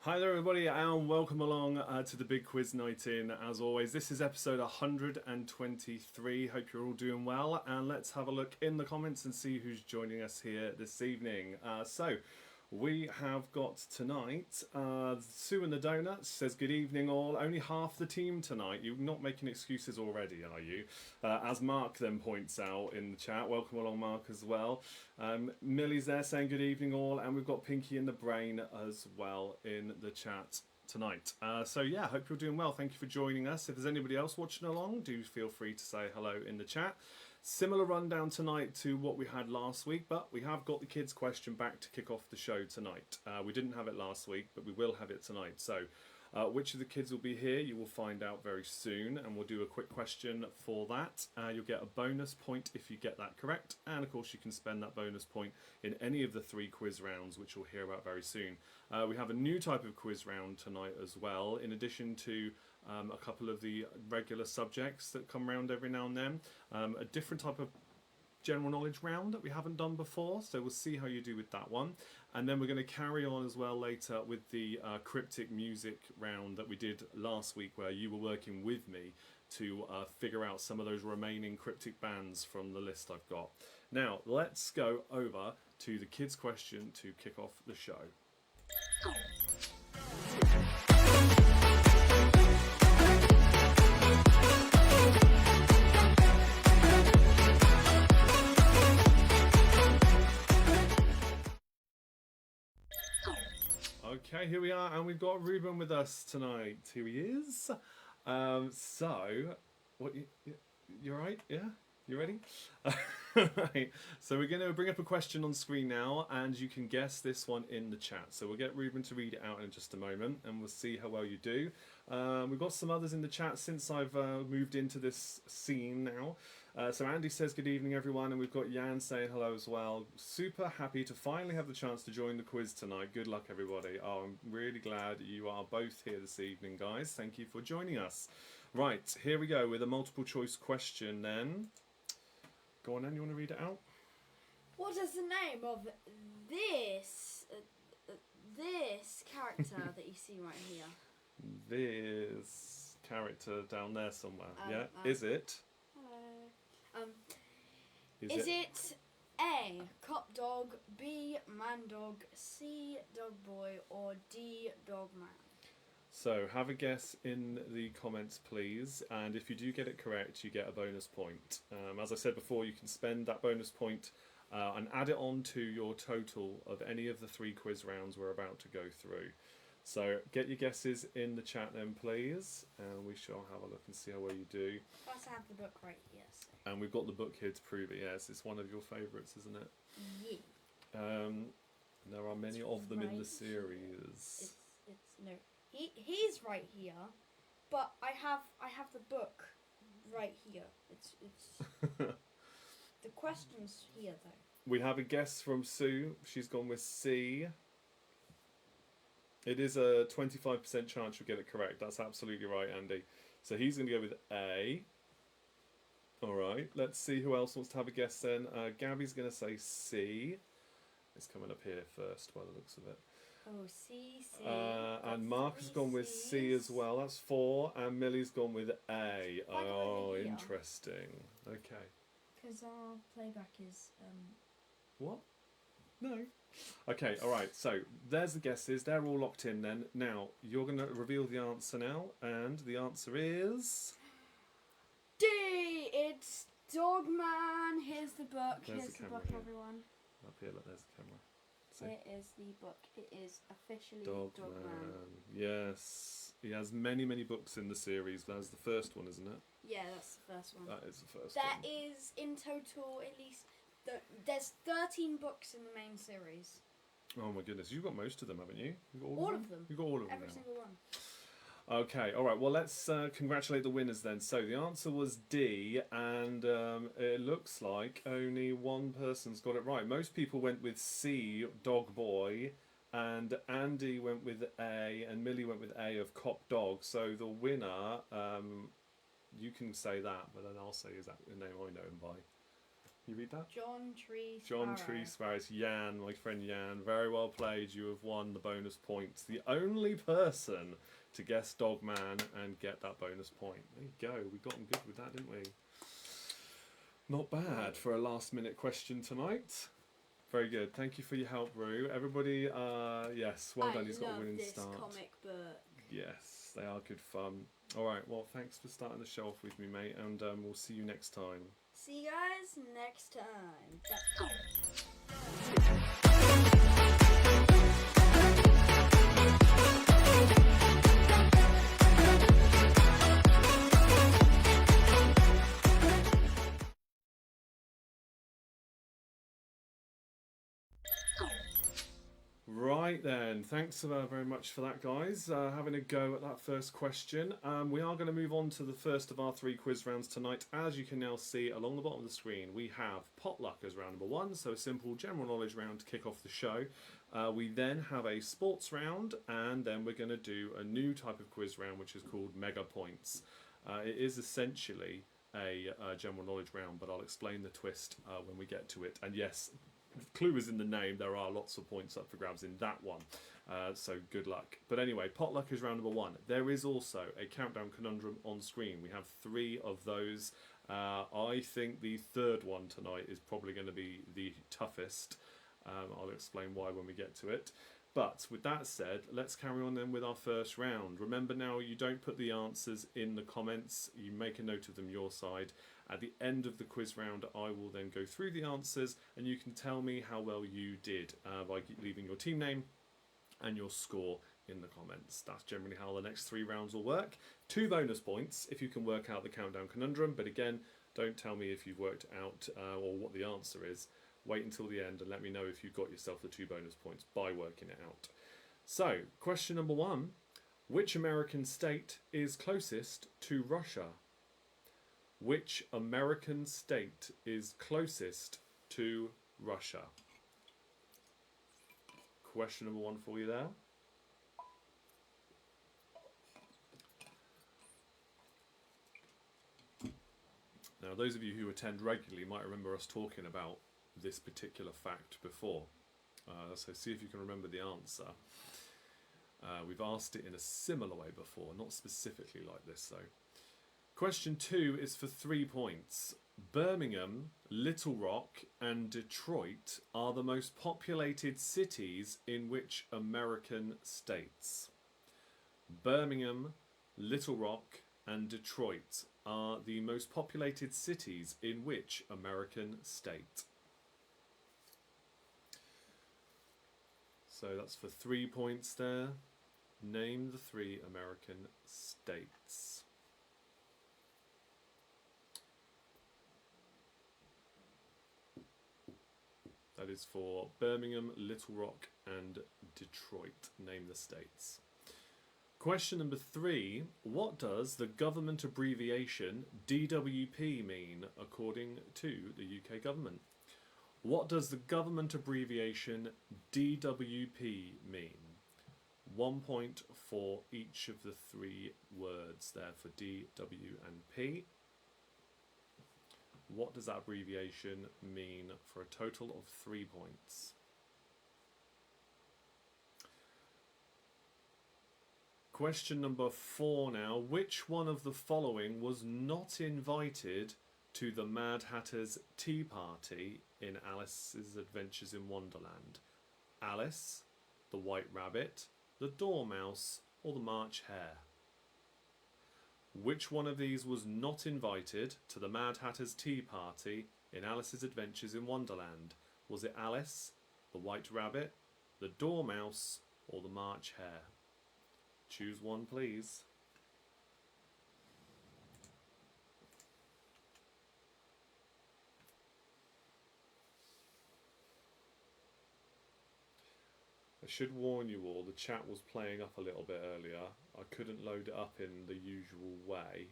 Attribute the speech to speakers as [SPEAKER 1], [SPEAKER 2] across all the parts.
[SPEAKER 1] Hi there, everybody, and welcome along to the Big Quiz Night In. As always, this is episode 123. Hope you're all doing well, and let's have a look in the comments and see who's joining us here this evening. We have got tonight, Sue and the Donuts says, good evening all. Only half the team tonight. You're not making excuses already, are you? As Mark then points out in the chat. Welcome along, Mark, as well. Millie's there saying good evening all. And we've got Pinky in the Brain as well in the chat tonight. Hope you're doing well. Thank you for joining us. If there's anybody else watching along, do feel free to say hello in the chat. Similar rundown tonight to what we had last week, but we have got the kids' question back to kick off the show tonight. We didn't have it last week, but we will have it tonight. So which of the kids will be here, you will find out very soon, and we'll do a quick question for that. You'll get a bonus point if you get that correct, and of course you can spend that bonus point in any of the 3 quiz rounds, which you'll hear about very soon. We have a new type of quiz round tonight as well, in addition to a couple of the regular subjects that come around every now and then. A different type of general knowledge round that we haven't done before, so we'll see how you do with that one. And then we're going to carry on as well later with the cryptic music round that we did last week, where you were working with me to figure out some of those remaining cryptic bands from the list I've got. Now, let's go over to the kids' question to kick off the show. Okay, here we are, and we've got Ruben with us tonight. Here he is. You're right? Yeah? You ready? Right. So we're going to bring up a question on screen now, and you can guess this one in the chat. So we'll get Ruben to read it out in just a moment, and we'll see how well you do. We've got some others in the chat since I've moved into this scene now. So Andy says good evening everyone, and we've got Jan saying hello as well. Super happy to finally have the chance to join the quiz tonight. Good luck everybody. Oh, I'm really glad you are both here this evening, guys. Thank you for joining us. Right, here we go with a multiple choice question then. Go on then, you want to read it out?
[SPEAKER 2] What is the name of this character that you see right here?
[SPEAKER 1] This character down there somewhere. Is it?
[SPEAKER 2] Hello. Is it A, cop dog, B, man dog, C, dog boy, or D, dog man?
[SPEAKER 1] So have a guess in the comments, please, and if you do get it correct, you get a bonus point. As I said before, you can spend that bonus point and add it on to your total of any of the 3 quiz rounds we're about to go through. So get your guesses in the chat then, please, and we shall have a look and see how well you do.
[SPEAKER 2] Plus, I have the book right here. So.
[SPEAKER 1] And we've got the book here to prove it. Yes, it's one of your favourites, isn't it?
[SPEAKER 2] Yeah.
[SPEAKER 1] There are many of them in the series.
[SPEAKER 2] It's no. He's right here, but I have the book right here. It's the question's here though.
[SPEAKER 1] We have a guess from Sue. She's gone with C. It is a 25% chance you'll get it correct. That's absolutely right, Andy. So he's going to go with A. All right, let's see who else wants to have a guess then. Gabby's going to say C. It's coming up here first by the looks of it.
[SPEAKER 2] Oh, C.
[SPEAKER 1] And Mark has gone with C as well. That's 4. And Millie's gone with A. Oh, interesting. Okay.
[SPEAKER 2] Because our playback is...
[SPEAKER 1] What? No. Okay, all right. So there's the guesses. They're all locked in then. Now, you're going to reveal the answer now. And the answer is...
[SPEAKER 2] D! It's Dog Man. Here's the book.
[SPEAKER 1] There's
[SPEAKER 2] Here's
[SPEAKER 1] the
[SPEAKER 2] the book,
[SPEAKER 1] camera,
[SPEAKER 2] everyone.
[SPEAKER 1] Up here, look, there's the camera. See?
[SPEAKER 2] It is the book. It is officially
[SPEAKER 1] Dog
[SPEAKER 2] Man.
[SPEAKER 1] Yes. He has many, many books in the series. That's the first one, isn't it?
[SPEAKER 2] Yeah, that's the first one.
[SPEAKER 1] That is the first
[SPEAKER 2] There
[SPEAKER 1] one.
[SPEAKER 2] is, in total, at least... There's 13 books in the main series.
[SPEAKER 1] Oh my goodness, you've got most of them, haven't you? You've got
[SPEAKER 2] All of them.
[SPEAKER 1] You've got all of them
[SPEAKER 2] Every
[SPEAKER 1] now.
[SPEAKER 2] single one.
[SPEAKER 1] Okay, all right. Well, let's congratulate the winners then. So the answer was D, and it looks like only one person's got it right. Most people went with C, Dog Boy, and Andy went with A, and Millie went with A of Cop Dog. So the winner, you can say that, but then I'll say is that the name I know him by. You read that?
[SPEAKER 2] John Tree
[SPEAKER 1] John
[SPEAKER 2] Sparrow.
[SPEAKER 1] Tree Sparrows. Yan, my friend Yan. Very well played. You have won the bonus points. The only person to guess Dogman and get that bonus point. There you go. We got him good with that, didn't we? Not bad for a last minute question tonight. Very good. Thank you for your help, Rue. Everybody, yes, well done. He's got a winning start.
[SPEAKER 3] I love this comic book.
[SPEAKER 1] Yes, they are good fun. All right, well, thanks for starting the show off with me, mate, and we'll see you next time.
[SPEAKER 2] See you guys next time.
[SPEAKER 1] Right then, thanks very much for that, guys. Having a go at that first question. We are going to move on to the first of our 3 quiz rounds tonight. As you can now see along the bottom of the screen, we have potluck as round number 1, so a simple general knowledge round to kick off the show. We then have a sports round, and then we're going to do a new type of quiz round, which is called Mega Points. It is essentially a general knowledge round, but I'll explain the twist when we get to it. And yes, the clue is in the name. There are lots of points up for grabs in that one, so good luck. But anyway, potluck is round number 1. There is also a countdown conundrum on screen. We have 3 of those. I think the third one tonight is probably going to be the toughest. I'll explain why when we get to it. But with that said, let's carry on then with our first round. Remember now, you don't put the answers in the comments. You make a note of them your side. At the end of the quiz round, I will then go through the answers and you can tell me how well you did by leaving your team name and your score in the comments. That's generally how the next 3 rounds will work. 2 bonus points if you can work out the countdown conundrum, but again, don't tell me if you've worked out or what the answer is. Wait until the end and let me know if you've got yourself the 2 bonus points by working it out. So, question number 1. Which American state is closest to Russia? Which American state is closest to Russia? Question number 1 for you there. Now, those of you who attend regularly might remember us talking about this particular fact before. So see if you can remember the answer. We've asked it in a similar way before, not specifically like this though. Question 2 is for 3 points. Birmingham, Little Rock and Detroit are the most populated cities in which American states? Birmingham, Little Rock and Detroit are the most populated cities in which American state? So that's for 3 points there. Name the 3 American states. That is for Birmingham, Little Rock and Detroit. Name the states. Question number 3. What does the government abbreviation DWP mean according to the UK government? What does the government abbreviation DWP mean? 1 point for each of the 3 words there for D, W and P. What does that abbreviation mean for a total of 3 points? Question number 4 now. Which one of the following was not invited to the Mad Hatter's Tea Party in Alice's Adventures in Wonderland? Alice, the White Rabbit, the Dormouse, or the March Hare? Which one of these was not invited to the Mad Hatter's Tea Party in Alice's Adventures in Wonderland? Was it Alice, the White Rabbit, the Dormouse, or the March Hare? Choose one, please. I should warn you all, the chat was playing up a little bit earlier. I couldn't load it up in the usual way.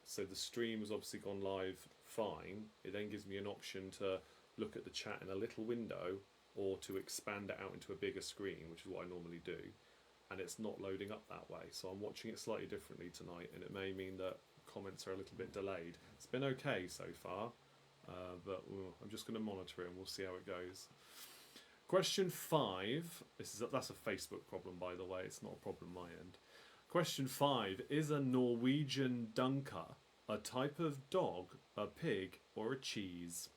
[SPEAKER 1] So the stream has obviously gone live fine. It then gives me an option to look at the chat in a little window or to expand it out into a bigger screen, which is what I normally do. And it's not loading up that way. So I'm watching it slightly differently tonight and it may mean that comments are a little bit delayed. It's been okay so far. I'm just going to monitor it and we'll see how it goes. Question 5. That's a Facebook problem, by the way. It's not a problem on my end. Question 5. Is a Norwegian dunker a type of dog, a pig, or a cheese?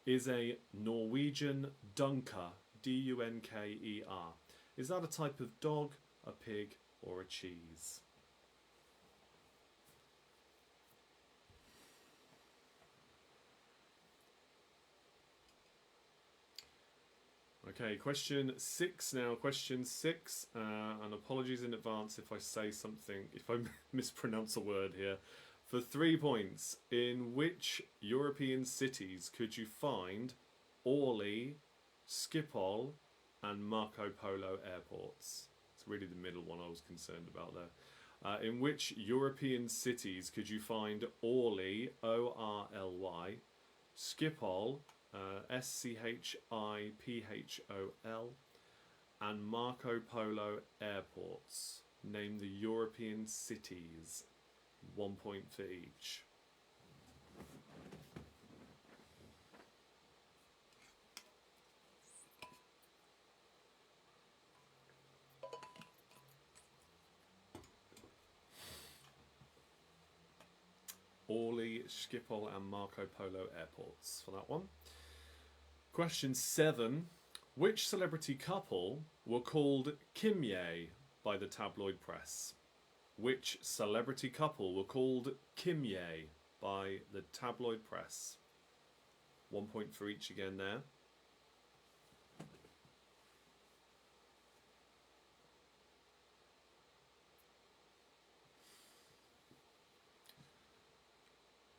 [SPEAKER 1] Is a Norwegian dunker, D-U-N-K-E-R, is that a type of dog, a pig, or a cheese? Okay, question 6 now. Question 6, and apologies in advance if I say something, if I mispronounce a word here. For 3 points, in which European cities could you find Orly, Schiphol, and Marco Polo airports? It's really the middle one I was concerned about there. In which European cities could you find Orly, O-R-L-Y, Schiphol, S-C-H-I-P-H-O-L, and Marco Polo airports? Name the European cities. 1 point for each. Orly, Schiphol, and Marco Polo airports for that one. Question 7. Which celebrity couple were called Kimye by the tabloid press? Which celebrity couple were called Kimye by the tabloid press? 1 point for each again there.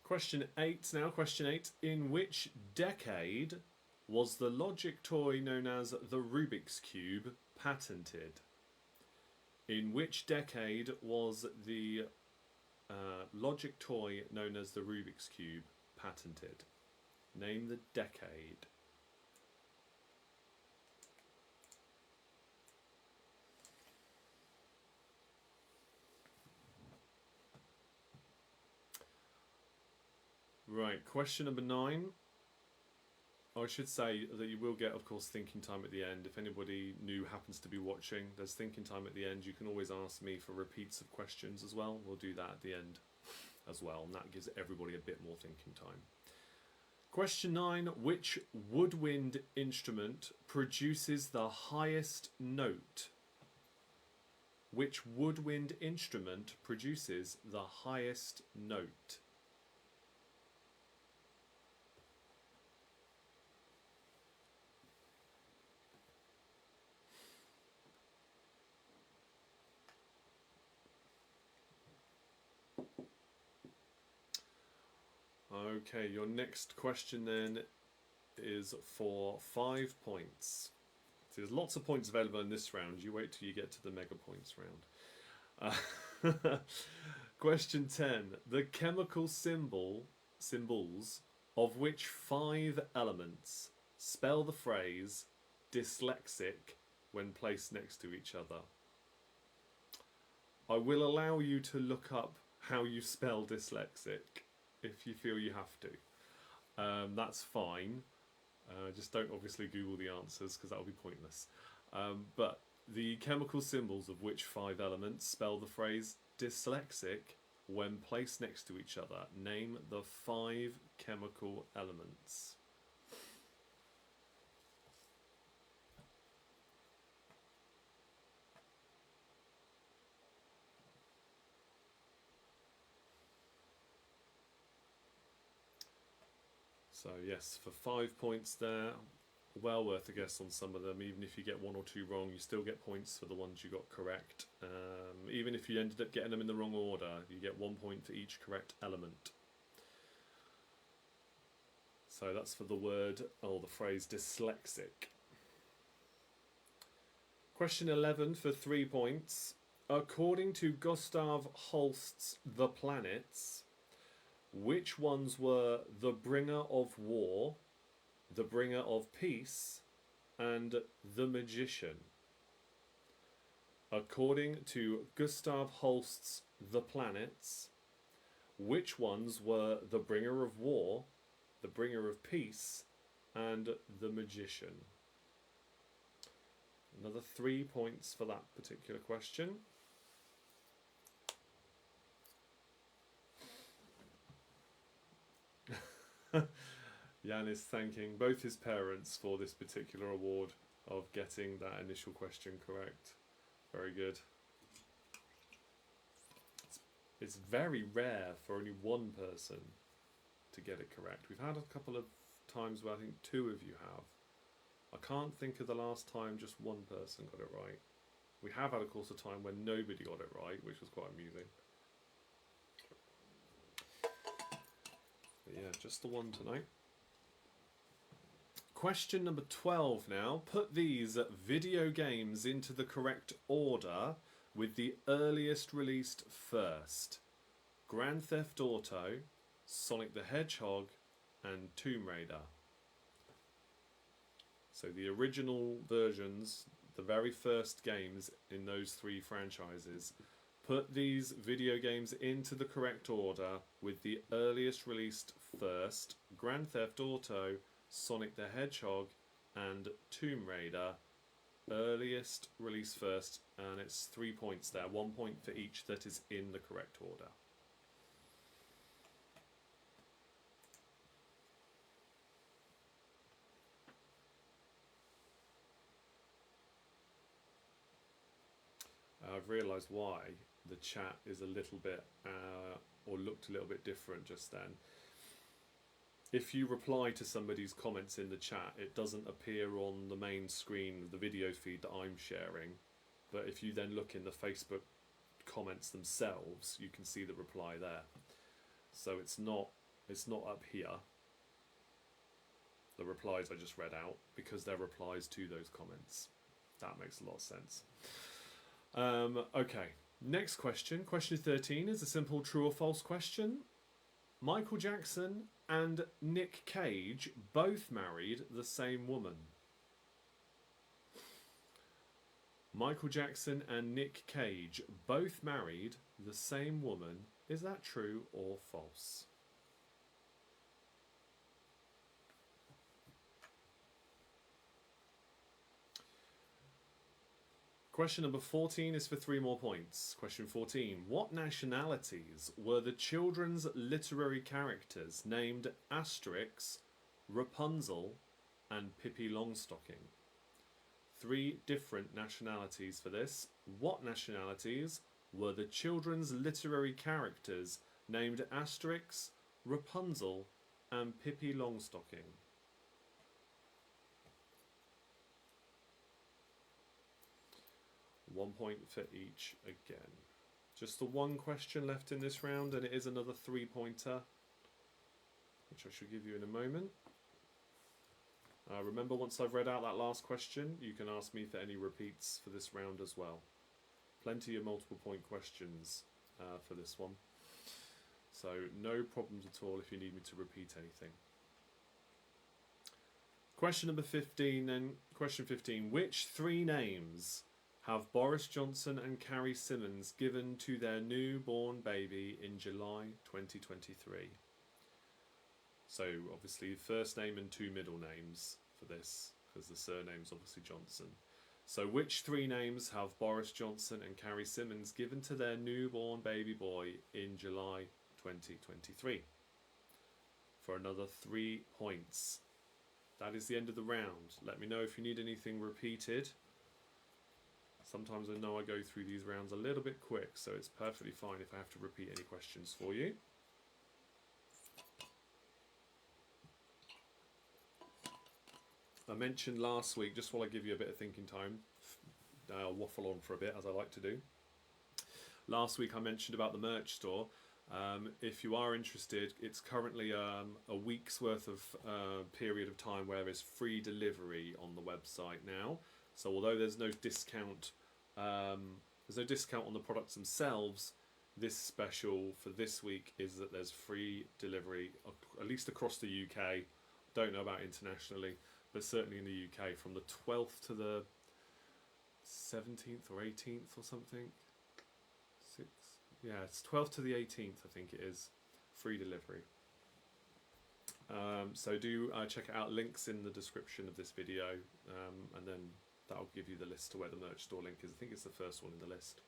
[SPEAKER 1] Question 8 now. Question 8. In which decade was the logic toy known as the Rubik's Cube patented? In which decade was the logic toy known as the Rubik's Cube patented? Name the decade. Right, question number 9. I should say that you will get, of course, thinking time at the end. If anybody new happens to be watching, there's thinking time at the end. You can always ask me for repeats of questions as well. We'll do that at the end as well, and that gives everybody a bit more thinking time. Question 9. Which woodwind instrument produces the highest note? Which woodwind instrument produces the highest note? Okay, your next question then is for 5 points. So there's lots of points available in this round. You wait till you get to the mega points round. Question 10. The chemical symbols of which 5 elements spell the phrase dyslexic when placed next to each other? I will allow you to look up how you spell dyslexic if you feel you have to. That's fine. Just don't obviously Google the answers because that will be pointless. But the chemical symbols of which 5 elements spell the phrase dyslexic when placed next to each other? Name the 5 chemical elements. So yes, for 5 points there, well worth a guess on some of them. Even if you get 1 or 2 wrong, you still get points for the ones you got correct. Even if you ended up getting them in the wrong order, you get 1 point for each correct element. So that's for the word, or the phrase dyslexic. Question 11 for 3 points. According to Gustav Holst's The Planets, which ones were the bringer of war, the bringer of peace, and the magician? According to Gustav Holst's The Planets, which ones were the bringer of war, The Bringer of Peace, and The Magician. Another 3 points for that particular question. Jan is thanking both his parents for this particular award of getting that initial question correct. Very good. It's very rare for only one person to get it correct. We've had a couple of times where I think 2 of you have. I can't think of the last time just one person got it right. We have had, of course, a time when nobody got it right, which was quite amusing. But yeah, just the one tonight. Question number 12 now. Put these video games into the correct order with the earliest released first. Grand Theft Auto, Sonic the Hedgehog, and Tomb Raider. So the original versions, the very first games in those 3 franchises. Put these video games into the correct order with the earliest released first. Grand Theft Auto, Sonic the Hedgehog, and Tomb Raider. Earliest release first, and it's 3 points there. 1 point for each that is in the correct order. I've realised why the chat is a little bit, or looked a little bit different just then. If you reply to somebody's comments in the chat, it doesn't appear on the main screen of the video feed that I'm sharing. But if you then look in the Facebook comments themselves, you can see the reply there. So it's not up here, the replies I just read out, because they're replies to those comments. That makes a lot of sense. Okay, next question. Question 13 is a simple true or false question. Michael Jackson and Nick Cage both married the same woman. Michael Jackson and Nick Cage both married the same woman. Is that true or false? Question number 14 is for 3 more points. Question 14. What nationalities were the children's literary characters named Asterix, Rapunzel, and Pippi Longstocking? 3 different nationalities for this. What nationalities were the children's literary characters named Asterix, Rapunzel, and Pippi Longstocking? One point for each again. Just the one question left in this round, and it is another 3-pointer, which I shall give you in a moment. Remember, once I've read out that last question, you can ask me for any repeats for this round as well. Plenty of multiple point questions for this one. So no problems at all if you need me to repeat anything. Question number 15 then. Question 15. Which 3 names have Boris Johnson and Carrie Symonds given to their newborn baby in July 2023? So obviously first name and 2 middle names for this, because the surname's obviously Johnson. So which 3 names have Boris Johnson and Carrie Symonds given to their newborn baby boy in July 2023? For another 3 points. That is the end of the round. Let me know if you need anything repeated. Sometimes I know I go through these rounds a little bit quick, so it's perfectly fine if I have to repeat any questions for you. I mentioned last week, just while I give you a bit of thinking time, I'll waffle on for a bit as I like to do. Last week I mentioned about the merch store. If you are interested, it's currently a week's worth of period of time where there's free delivery on the website now. So although there's no discount on the products themselves, this special for this week is that there's free delivery, at least across the UK. Don't know about internationally, but certainly in the UK, from the 12th to the 17th or 18th or something. Yeah, it's 12th to the 18th, I think it is. Free delivery. So do check it out. Links in the description of this video, and then that'll give you the list to where the merch store link is. I think it's the first one in the list.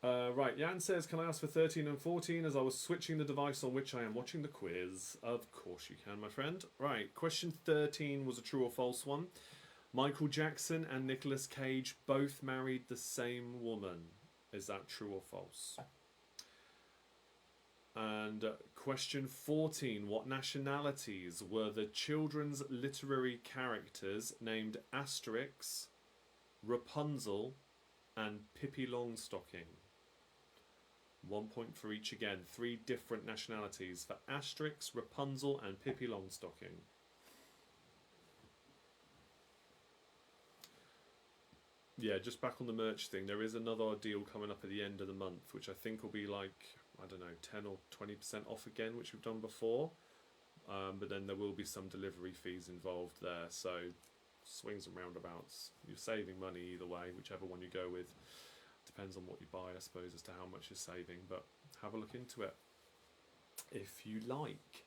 [SPEAKER 1] Right, Jan says, can I ask for 13 and 14 as I was switching the device on which I am watching the quiz? Of course you can, my friend. Right, question 13 was a true or false one. Michael Jackson and Nicolas Cage both married the same woman. Is that true or false? And question 14, what nationalities were the children's literary characters named Asterix, Rapunzel, and Pippi Longstocking? 1 point for each again. 3 different nationalities for Asterix, Rapunzel, and Pippi Longstocking. Yeah, just back on the merch thing, there is another deal coming up at the end of the month, which I think will be like, I don't know, 10 or 20% off again, which we've done before. But then there will be some delivery fees involved there, so swings and roundabouts. You're saving money either way, whichever one you go with. Depends on what you buy, I suppose, as to how much you're saving, but have a look into it if you like.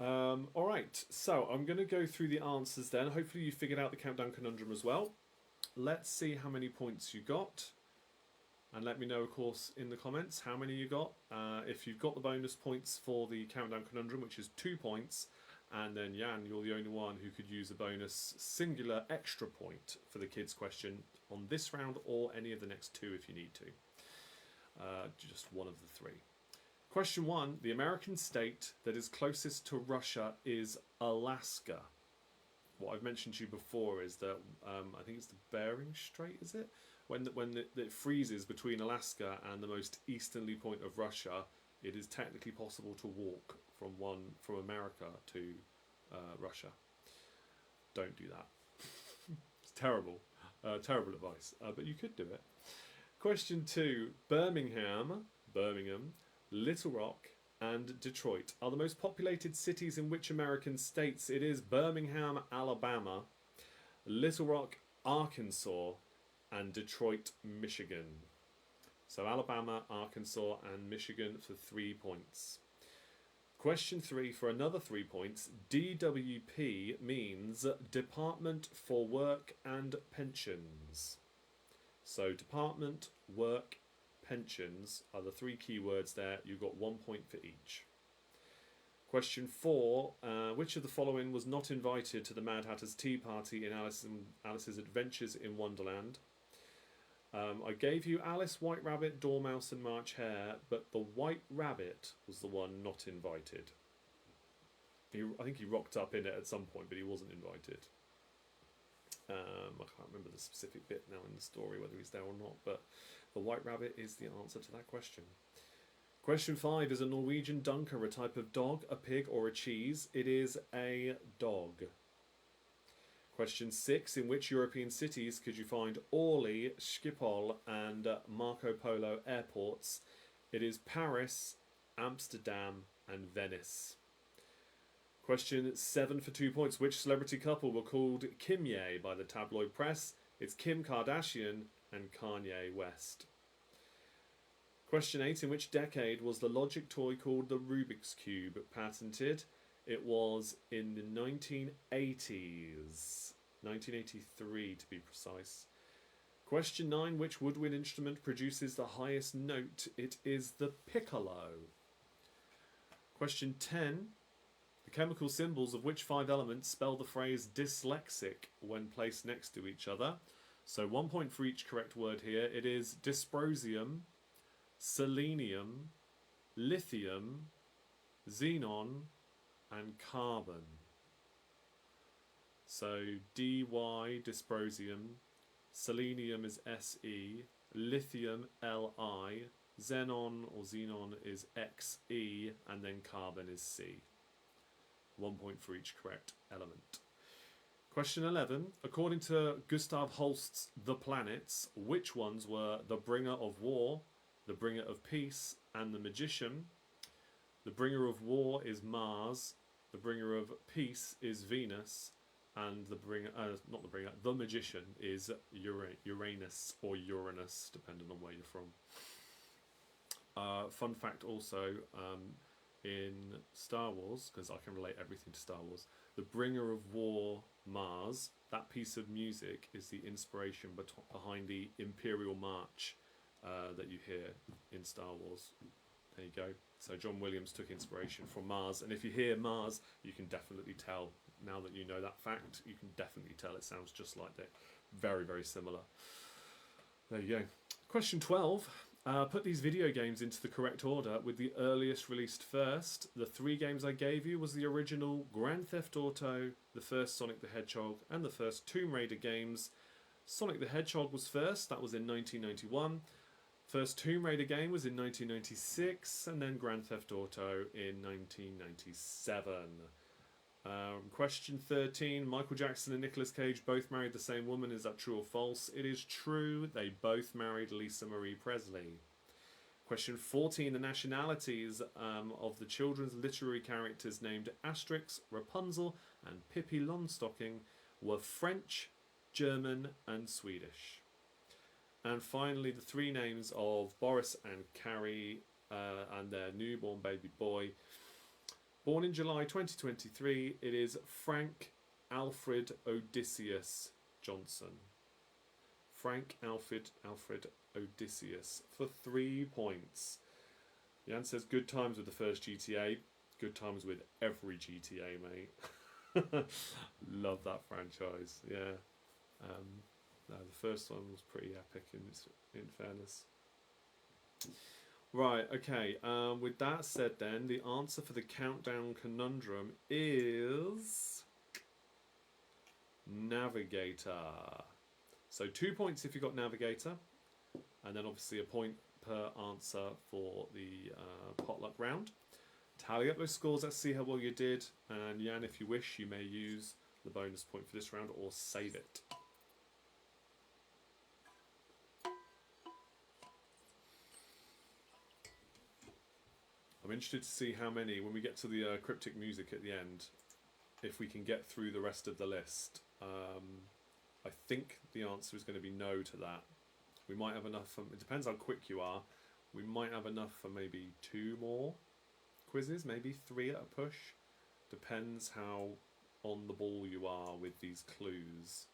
[SPEAKER 1] Alright, so I'm going to go through the answers then. Hopefully you figured out the countdown conundrum as well. Let's see how many points you got. And let me know, of course, in the comments how many you got. If you've got the bonus points for the countdown conundrum, which is 2 points, and then Jan, you're the only one who could use a bonus singular extra point for the kids' question on this round or any of the next 2 if you need to. Just one of the 3. Question 1, the American state that is closest to Russia is Alaska. What I've mentioned to you before is that I think it's the Bering Strait, is it? When it freezes between Alaska and the most easterly point of Russia, it is technically possible to walk from America to Russia. Don't do that. It's terrible. Terrible advice. But you could do it. Question 2. Birmingham, Little Rock, and Detroit are the most populated cities in which American states? It is Birmingham, Alabama, Little Rock, Arkansas, and Detroit, Michigan. So Alabama, Arkansas, and Michigan for 3 points. Question 3 for another 3 points. DWP means Department for Work and Pensions. So Department, Work, Pensions are the 3 keywords there. You've got 1 point for each. Question 4. Which of the following was not invited to the Mad Hatter's Tea Party in Alice's Adventures in Wonderland? I gave you Alice, White Rabbit, Dormouse and March Hare, but the White Rabbit was the one not invited. I think he rocked up in it at some point, but he wasn't invited. I can't remember the specific bit now in the story, whether he's there or not, but the White Rabbit is the answer to that question. Question 5, is a Norwegian dunker a type of dog, a pig or a cheese? It is a dog. Question 6, in which European cities could you find Orly, Schiphol and Marco Polo airports? It is Paris, Amsterdam and Venice. Question 7 for 2 points. Which celebrity couple were called Kimye by the tabloid press? It's Kim Kardashian and Kanye West. Question 8, in which decade was the logic toy called the Rubik's Cube patented? It was in the 1980s. 1983 to be precise. Question 9, which woodwind instrument produces the highest note? It is the piccolo. Question 10, the chemical symbols of which 5 elements spell the phrase dyslexic when placed next to each other? So 1 point for each correct word here. It is dysprosium, selenium, lithium, xenon, and carbon. So dy, dysprosium, selenium is Se, lithium Li, xenon or xenon is Xe, and then carbon is C. 1 point for each correct element. Question 11. According to Gustav Holst's The Planets, which ones were the bringer of war, the bringer of peace, and the magician? The bringer of war is Mars, the bringer of peace is Venus, and the magician is Uranus or Uranus, depending on where you're from. Fun fact also, in Star Wars, because I can relate everything to Star Wars, the Bringer of War Mars, that piece of music is the inspiration behind the Imperial March that you hear in Star Wars. There you go. So John Williams took inspiration from Mars, and if you hear Mars, you can definitely tell. Now that you know that fact, you can definitely tell it sounds just like that. Very, very similar. There you go. Question 12. Put these video games into the correct order with the earliest released first. The 3 games I gave you was the original Grand Theft Auto, the first Sonic the Hedgehog, and the first Tomb Raider games. Sonic the Hedgehog was first, that was in 1991. First Tomb Raider game was in 1996, and then Grand Theft Auto in 1997. Question 13. Michael Jackson and Nicolas Cage both married the same woman. Is that true or false? It is true. They both married Lisa Marie Presley. Question 14. The nationalities of the children's literary characters named Asterix, Rapunzel, and Pippi Longstocking were French, German, and Swedish. And finally, the 3 names of Boris and Carrie and their newborn baby boy. Born in July 2023, it is Frank Alfred Odysseus Johnson. Frank Alfred Odysseus for 3 points. Jan says, good times with the first GTA. Good times with every GTA, mate. Love that franchise, yeah. No, the first one was pretty epic in fairness. Right, okay. With that said then, the answer for the countdown conundrum is Navigator. So 2 points if you got Navigator, and then obviously a point per answer for the potluck round. Tally up those scores, let's see how well you did, and Jan, if you wish, you may use the bonus point for this round or save it. I'm interested to see how many, when we get to the cryptic music at the end, if we can get through the rest of the list. I think the answer is going to be no to that. We might have enough, it depends how quick you are, we might have enough for maybe 2 more quizzes, maybe 3 at a push. Depends how on the ball you are with these clues.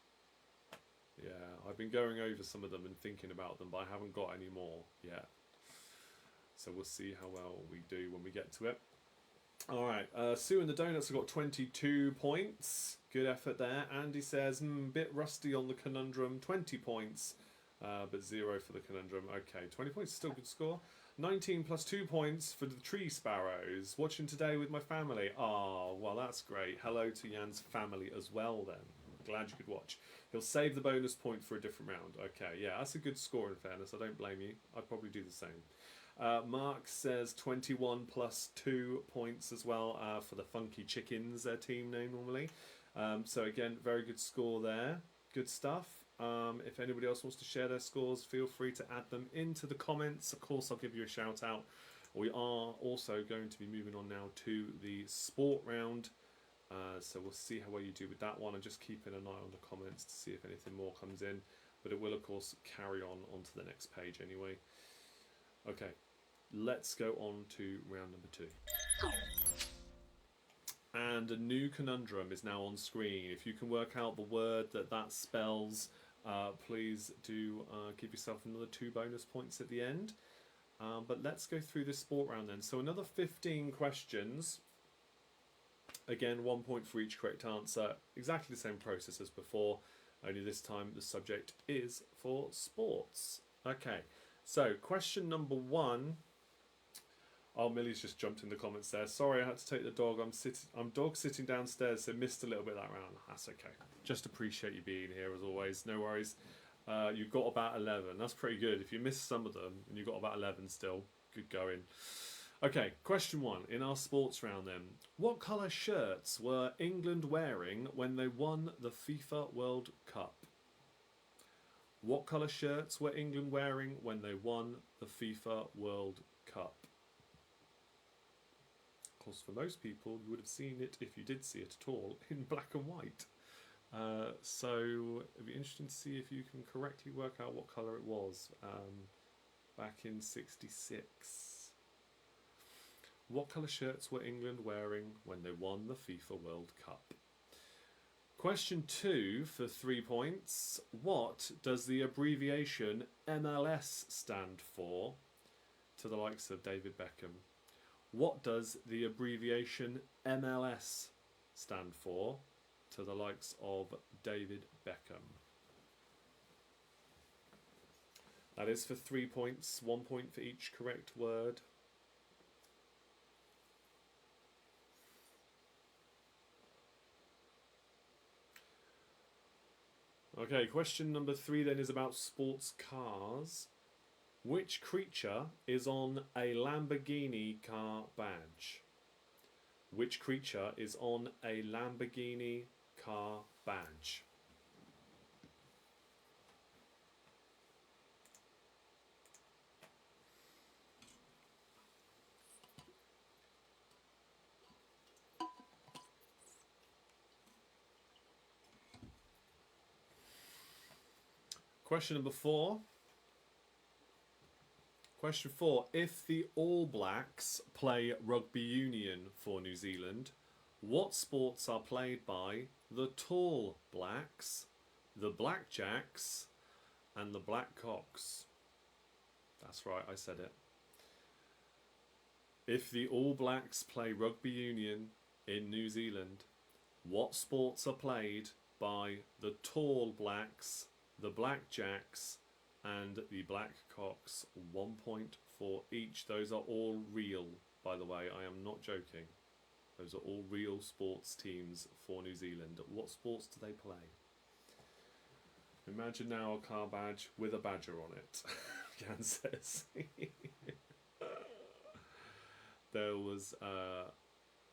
[SPEAKER 1] Yeah, I've been going over some of them and thinking about them, but I haven't got any more yet. So we'll see how well we do when we get to it. Alright, Sue and the Donuts have got 22 points. Good effort there. Andy says, bit rusty on the conundrum, 20 points, but 0 for the conundrum. Okay, 20 points is still a good score. 19 plus 2 points for the Tree Sparrows. Watching today with my family. Oh, well, that's great. Hello to Jan's family as well then. Glad you could watch. He'll save the bonus point for a different round. Okay, yeah, that's a good score in fairness. I don't blame you. I'd probably do the same. Mark says 21 plus 2 points as well for the Funky Chickens, their team name normally. So again, very good score there. Good stuff. If anybody else wants to share their scores, feel free to add them into the comments. Of course, I'll give you a shout out. We are also going to be moving on now to the sport round. So we'll see how well you do with that one. I'm just keeping an eye on the comments to see if anything more comes in. But it will, of course, carry on onto the next page anyway. Okay, let's go on to round number 2. And a new conundrum is now on screen. If you can work out the word that spells, please do give yourself another 2 bonus points at the end. But let's go through this sport round then. So another 15 questions. Again, 1 point for each correct answer. Exactly the same process as before, only this time the subject is for sports. Okay, so question number 1. Oh, Millie's just jumped in the comments there. Sorry, I had to take the dog. I'm dog sitting downstairs, so missed a little bit of that round. That's okay. Just appreciate you being here as always. No worries. You've got about 11. That's pretty good. If you missed some of them and you've got about 11 still, good going. Okay, question 1 in our sports round then. What colour shirts were England wearing when they won the FIFA World Cup? What colour shirts were England wearing when they won the FIFA World Cup? Of course, for most people, you would have seen it, if you did see it at all, in black and white. So it'd be interesting to see if you can correctly work out what colour it was back in '66. What colour shirts were England wearing when they won the FIFA World Cup? Question 2 for 3 points. What does the abbreviation MLS stand for? To the likes of David Beckham. What does the abbreviation MLS stand for? To the likes of David Beckham. That is for 3 points, 1 point for each correct word. Okay, question number 3 then is about sports cars. Which creature is on a Lamborghini car badge? Which creature is on a Lamborghini car badge? Question number 4. Question 4. If the All Blacks play rugby union for New Zealand, what sports are played by the Tall Blacks, the Blackjacks, and the Blackcocks? That's right, I said it. If the All Blacks play rugby union in New Zealand, what sports are played by the Tall Blacks, the Blackjacks, and the Blackcocks? 1 point for each. Those are all real, by the way. I am not joking. Those are all real sports teams for New Zealand. What sports do they play? Imagine now a car badge with a badger on it. Jan says. There was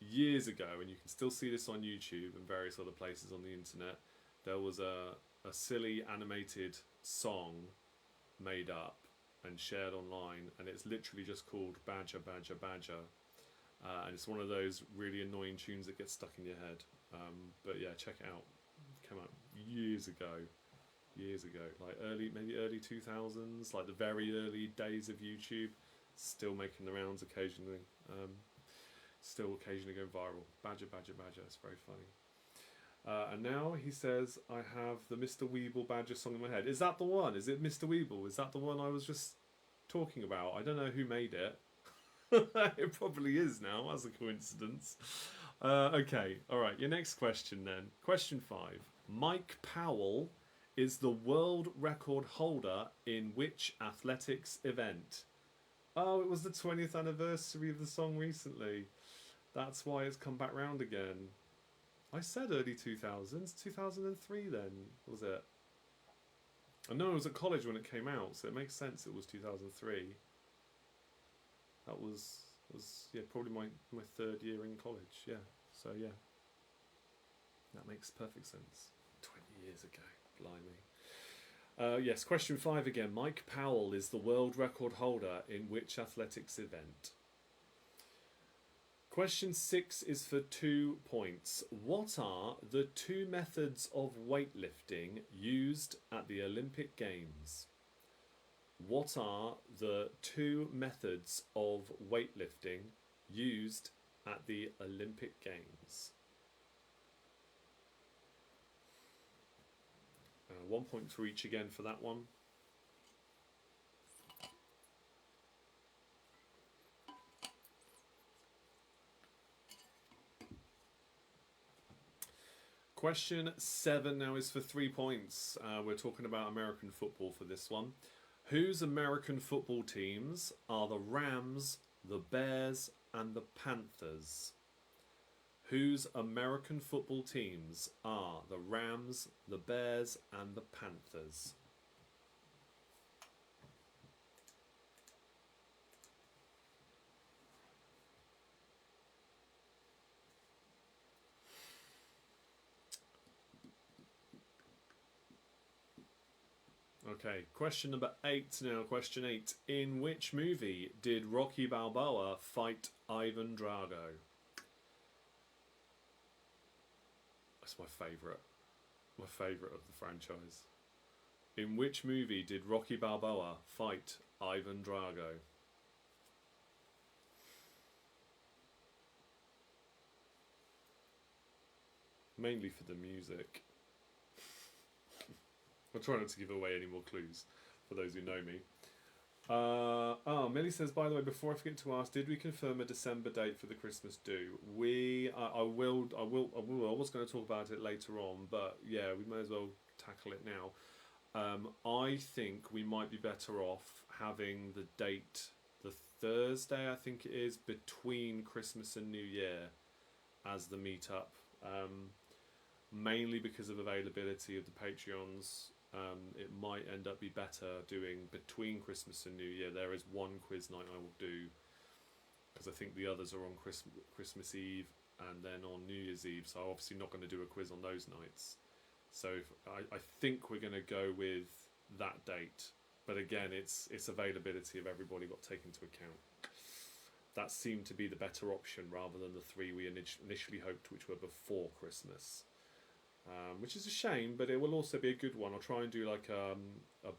[SPEAKER 1] years ago, and you can still see this on YouTube and various other places on the internet, there was a silly animated song made up and shared online, and it's literally just called Badger, Badger, Badger. And it's one of those really annoying tunes that gets stuck in your head. But yeah, check it out. It came out years ago, like maybe early 2000s, like the very early days of YouTube. Still making the rounds occasionally. Still occasionally going viral. Badger, Badger, Badger. It's very funny. And now he says, I have the Mr. Weeble Badger song in my head. Is that the one? Is it Mr. Weeble? Is that the one I was just talking about? I don't know who made it. It probably is now, as a coincidence. Okay, alright, your next question then. Question 5. Mike Powell is the world record holder in which athletics event? Oh, it was the 20th anniversary of the song recently. That's why it's come back round again. I said early 2000s, 2003 then, was it? I know I was at college when it came out, so it makes sense it was 2003. That was yeah, probably my 3rd year in college, yeah. So yeah, that makes perfect sense. 20 years ago, blimey. Yes, question 5 again. Mike Powell is the world record holder in which athletics event? Question 6 is for 2 points. What are the 2 methods of weightlifting used at the Olympic Games? What are the 2 methods of weightlifting used at the Olympic Games? 1 point for each again for that one. Question 7 now is for 3 points. We're talking about American football for this one. Whose American football teams are the Rams, the Bears, and the Panthers? Whose American football teams are the Rams, the Bears, and the Panthers? Okay, question number 8 now. Question 8. In which movie did Rocky Balboa fight Ivan Drago? That's my favourite. My favourite of the franchise. In which movie did Rocky Balboa fight Ivan Drago? mainly for the music. I'll try not to give away any more clues for those who know me. Millie says, by the way, before I forget to ask, did we confirm a December date for the Christmas do? I was going to talk about it later on, but yeah, we may as well tackle it now. I think we might be better off having the date the Thursday, I think it is, between Christmas and New Year as the meetup. Mainly because of availability of the Patreons. It might end up be better doing between Christmas and New Year. There is one quiz night I will do because I think the others are on Christmas Eve and then on New Year's Eve, so I'm obviously not going to do a quiz on those nights. So I think we're going to go with that date, but again, it's availability of everybody got taken into account. That seemed to be the better option rather than the three we initially hoped, which were before Christmas. Which is a shame, but it will also be a good one. I'll try and do like a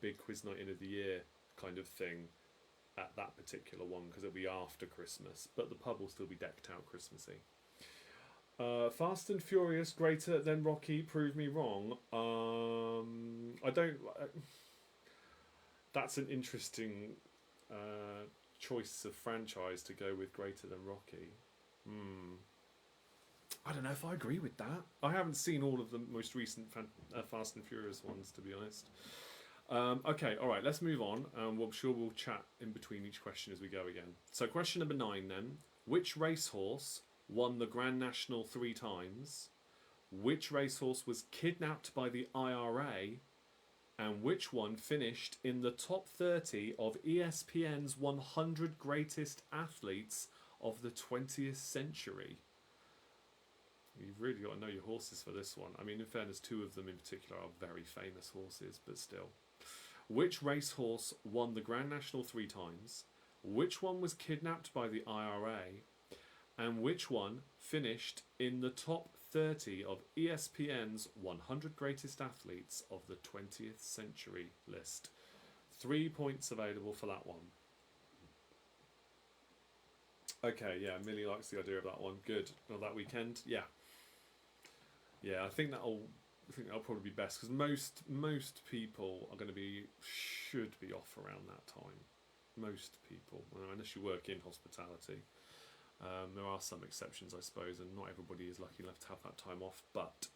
[SPEAKER 1] big quiz night in of the year kind of thing at that particular one because it'll be after Christmas, but the pub will still be decked out Christmassy. Fast and Furious greater than Rocky, prove me wrong. I don't. That's an interesting choice of franchise to go with greater than Rocky. I don't know if I agree with that. I haven't seen all of the most recent Fast and Furious ones, to be honest. Okay, all right, let's move on. I'm sure we'll chat in between each question as we go again. So question number 9 then. Which racehorse won the Grand National 3 times? Which racehorse was kidnapped by the IRA? And which one finished in the top 30 of ESPN's 100 greatest athletes of the 20th century? You've really got to know your horses for this one. I mean, in fairness, 2 of them in particular are very famous horses, but still. Which racehorse won the Grand National 3 times? Which one was kidnapped by the IRA? And which one finished in the top 30 of ESPN's 100 greatest athletes of the 20th century list? 3 points available for that one. Okay, yeah, Millie likes the idea of that one. Good. Well, that weekend, yeah. Yeah, I think that'll probably be best because most people are going to should be off around that time. Most people, well, unless you work in hospitality. There are some exceptions, I suppose, and not everybody is lucky enough to have that time off. But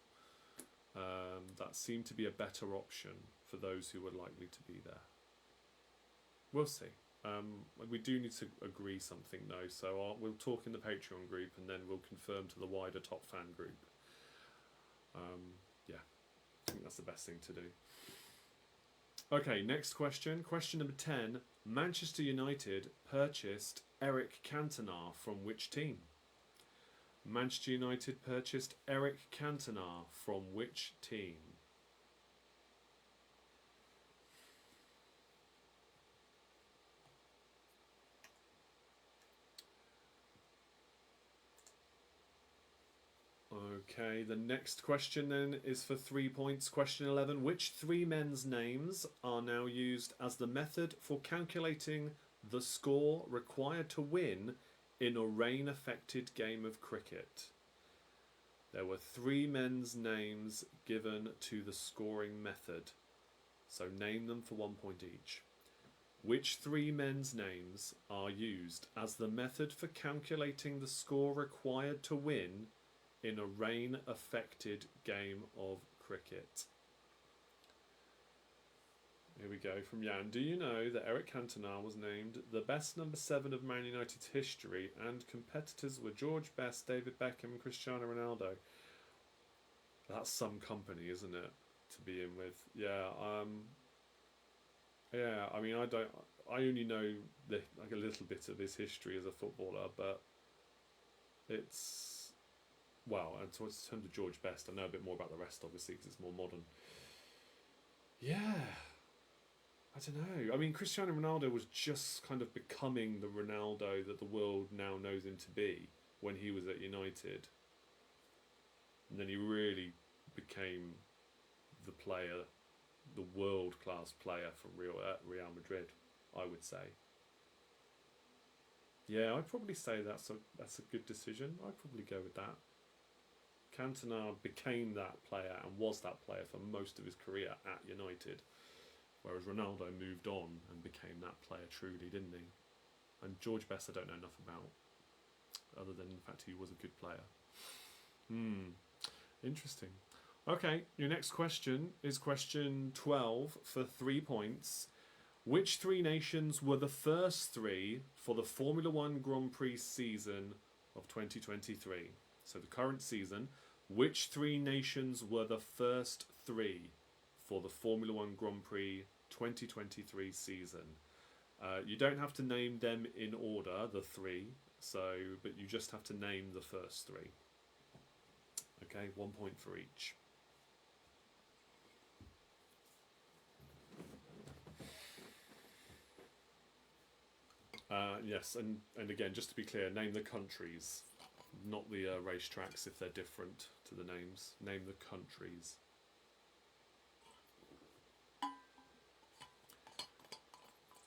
[SPEAKER 1] that seemed to be a better option for those who were likely to be there. We'll see. We do need to agree something though, so we'll talk in the Patreon group and then we'll confirm to the wider top fan group. Yeah, I think that's the best thing to do. Okay, next question. Question number 10. Manchester United purchased Eric Cantona from which team? Manchester United purchased Eric Cantona from which team? Okay, the next question then is for 3 points. Question 11. Which 3 men's names are now used as the method for calculating the score required to win in a rain-affected game of cricket? There were 3 men's names given to the scoring method. So name them for 1 point each. Which 3 men's names are used as the method for calculating the score required to win in a rain-affected game of cricket? Here we go from Jan. Do you know that Eric Cantona was named the best number 7 of Man United's history and competitors were George Best, David Beckham and Cristiano Ronaldo? That's some company, isn't it, to be in with? Yeah, yeah, I mean, I only know like a little bit of his history as a footballer, but it's... Well, and so in terms of George Best, I know a bit more about the rest, obviously, because it's more modern. Yeah, I don't know. I mean, Cristiano Ronaldo was just kind of becoming the Ronaldo that the world now knows him to be when he was at United. And then he really became the player, the world-class player for Real Madrid, I would say. Yeah, I'd probably say that's a good decision. I'd probably go with that. Cantona became that player and was that player for most of his career at United, whereas Ronaldo moved on and became that player truly, didn't he? And George Best I don't know enough about, other than the fact he was a good player. Interesting. Okay, your next question is question 12 for 3 points. Which three nations were the first three for the Formula One Grand Prix season of 2023? So the current season, which three nations were the first three for the Formula One Grand Prix 2023 season? You don't have to name them in order, the three, but you just have to name the first three. Okay, 1 point for each. Yes, and again, just to be clear, name the countries, not the racetracks if they're different to the names. Name the countries.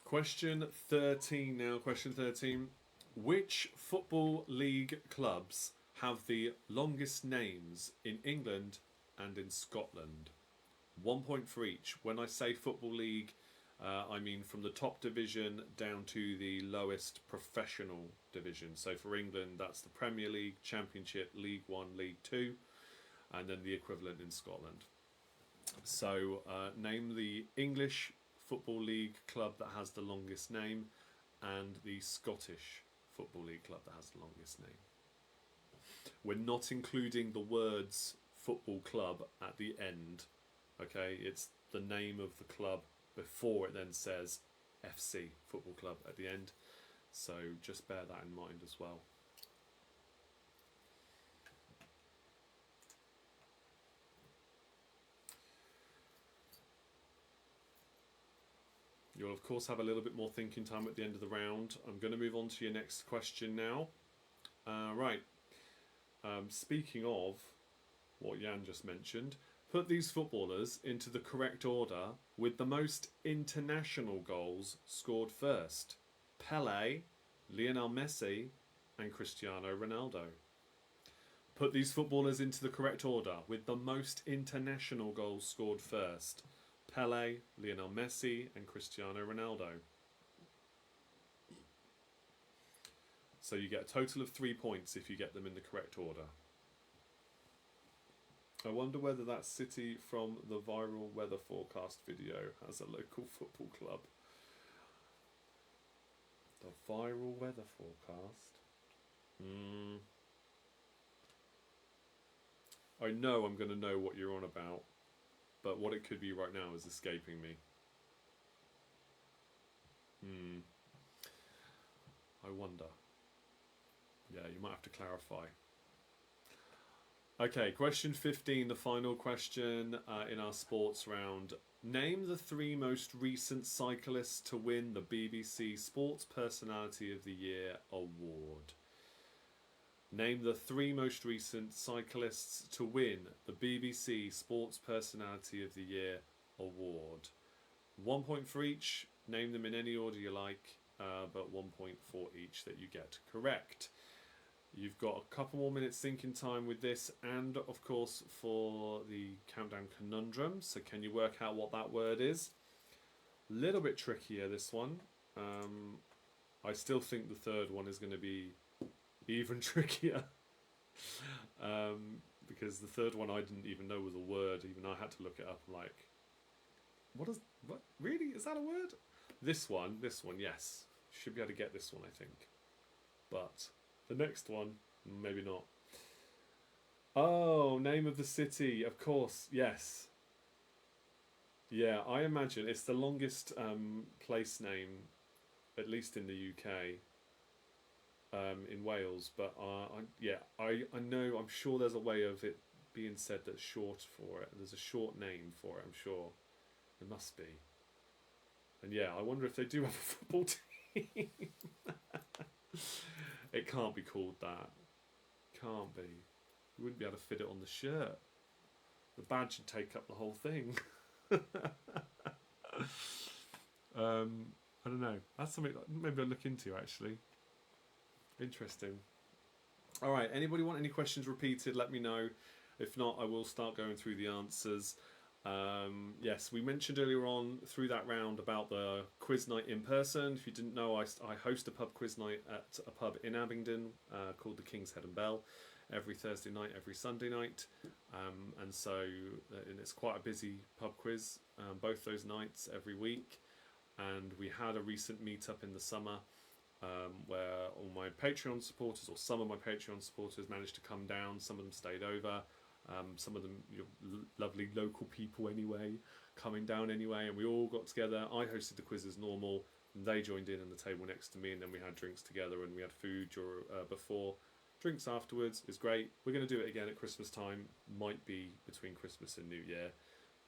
[SPEAKER 1] Question 13 now. Question 13. Which football league clubs have the longest names in England and in Scotland? 1 point for each. When I say football league, I mean from the top division down to the lowest professional division. So for England, that's the Premier League, Championship, League One, League Two, and then the equivalent in Scotland. So name the English Football League club that has the longest name and the Scottish Football League club that has the longest name. We're not including the words football club at the end. Okay, it's the name of the club before it then says FC, football club, at the end. So just bear that in mind as well. You'll of course have a little bit more thinking time at the end of the round. I'm going to move on to your next question now. Right. Speaking of what Jan just mentioned, put these footballers into the correct order with the most international goals scored first. Pelé, Lionel Messi, and Cristiano Ronaldo. Put these footballers into the correct order with the most international goals scored first. Pelé, Lionel Messi, and Cristiano Ronaldo. So you get a total of 3 points if you get them in the correct order. I wonder whether that city from the viral weather forecast video has a local football club. The viral weather forecast? I know I'm going to know what you're on about, but what it could be right now is escaping me. I wonder. Yeah, you might have to clarify. Okay, question 15, the final question in our sports round. Name the three most recent cyclists to win the BBC Sports Personality of the Year award. Name the three most recent cyclists to win the BBC Sports Personality of the Year award. 1 point for each. Name them in any order you like, but 1 point for each that you get correct. You've got a couple more minutes thinking time with this, and of course for the countdown conundrum. So can you work out what that word is? A little bit trickier, this one. I still think the third one is going to be even trickier. Because the third one I didn't even know was a word. Even I had to look it up. Like, what really? Is that a word? This one, yes. Should be able to get this one, I think. But the next one, maybe not. Oh, name of the city, of course, yes. Yeah, I imagine it's the longest place name, at least in the UK, in Wales. But I know, I'm sure there's a way of it being said that's short for it. There's a short name for it, I'm sure. There must be. And yeah, I wonder if they do have a football team. It can't be called that. Can't be. You wouldn't be able to fit it on the shirt. The badge would take up the whole thing. I don't know. That's something maybe I'll look into, actually. Interesting. All right. Anybody want any questions repeated? Let me know. If not, I will start going through the answers. Yes, we mentioned earlier on through that round about the quiz night in person. If you didn't know, I host a pub quiz night at a pub in Abingdon called the King's Head and Bell every Thursday night, every Sunday night. And it's quite a busy pub quiz both those nights every week. And we had a recent meetup in the summer where all my Patreon supporters, or some of my Patreon supporters, managed to come down. Some of them stayed over. Some of them, lovely local people anyway, coming down anyway, and we all got together. I hosted the quiz as normal, and they joined in the table next to me, and then we had drinks together, and we had food before, drinks afterwards. It's great. We're going to do it again at Christmas time, might be between Christmas and New Year.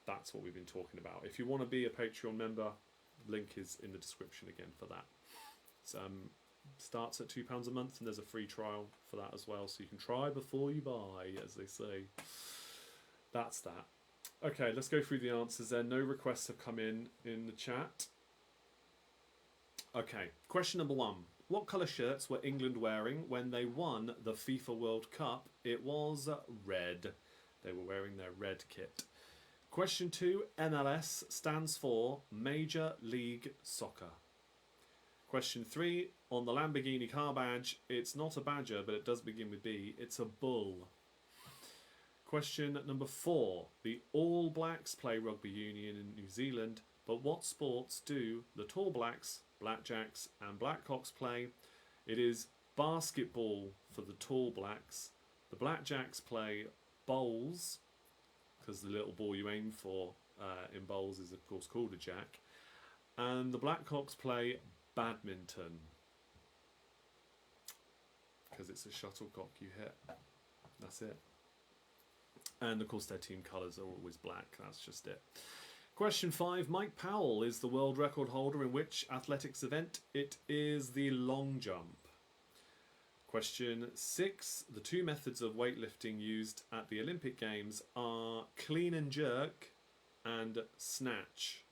[SPEAKER 1] That's what we've been talking about. If you want to be a Patreon member, link is in the description again for that. It's, starts at £2 a month, and there's a free trial for that as well, so you can try before you buy, as they say. That's that. Okay, let's go through the answers then. No requests have come in the chat. Okay, question number 1. What colour shirts were England wearing when they won the FIFA World Cup? It was red. They were wearing their red kit. Question 2. MLS stands for Major League Soccer. Question 3, on the Lamborghini car badge, it's not a badger, but it does begin with B. It's a bull. Question number 4, the All Blacks play rugby union in New Zealand, but what sports do the Tall Blacks, Blackjacks and Blackhawks play? It is basketball for the Tall Blacks. The Blackjacks play bowls, because the little ball you aim for in bowls is of course called a jack. And the Blackhawks play badminton, because it's a shuttlecock you hit. That's it. And of course their team colours are always black. That's just it. Question 5. Mike Powell is the world record holder in which athletics event? It is the long jump. Question 6. The 2 methods of weightlifting used at the Olympic Games are clean and jerk and snatch.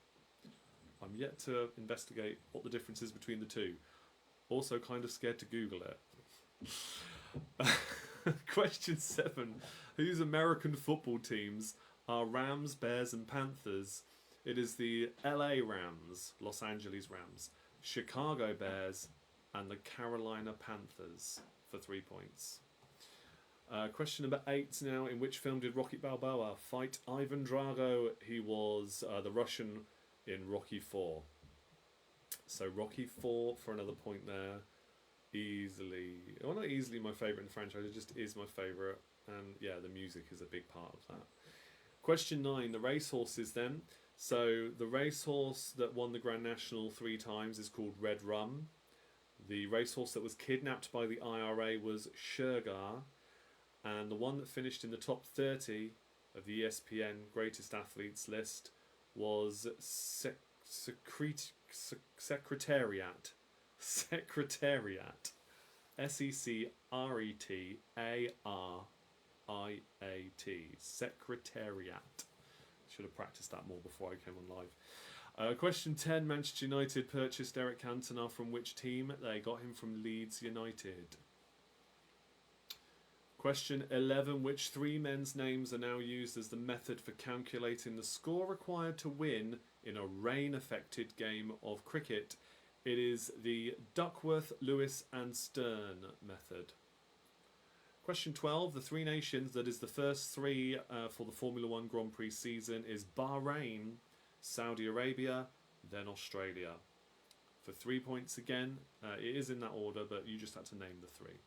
[SPEAKER 1] I'm yet to investigate what the difference is between the two. Also kind of scared to Google it. Question 7. Whose American football teams are Rams, Bears and Panthers? It is the LA Rams, Los Angeles Rams, Chicago Bears and the Carolina Panthers for 3 points. Question number 8 now. In which film did Rocky Balboa fight Ivan Drago? He was the Russian in Rocky 4. So Rocky 4 for another point there. Easily, well, not easily my favourite in the franchise, it just is my favourite. And yeah, the music is a big part of that. Question 9, the racehorses then. So the racehorse that won the Grand National 3 times is called Red Rum. The racehorse that was kidnapped by the IRA was Shergar. And the one that finished in the top 30 of the ESPN Greatest Athletes list was Secretariat. Secretariat. Secretariat. Secretariat. Should have practiced that more before I came on live. Question 10. Manchester United purchased Eric Cantona from which team? They got him from Leeds United. Question 11. Which 3 men's names are now used as the method for calculating the score required to win in a rain-affected game of cricket? It is the Duckworth, Lewis and Stern method. Question 12. The 3 nations that is the first 3 for the Formula 1 Grand Prix season is Bahrain, Saudi Arabia, then Australia. For 3 points again. It is in that order, but you just had to name the 3.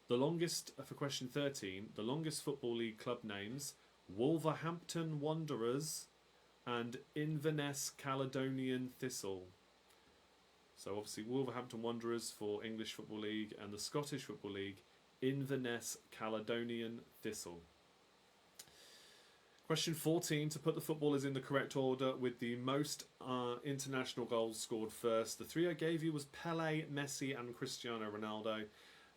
[SPEAKER 1] The longest, for question 13, the longest Football League club names, Wolverhampton Wanderers and Inverness Caledonian Thistle. So obviously Wolverhampton Wanderers for English Football League and the Scottish Football League, Inverness Caledonian Thistle. Question 14, to put the footballers in the correct order with the most international goals scored first. The 3 I gave you was Pele, Messi and Cristiano Ronaldo.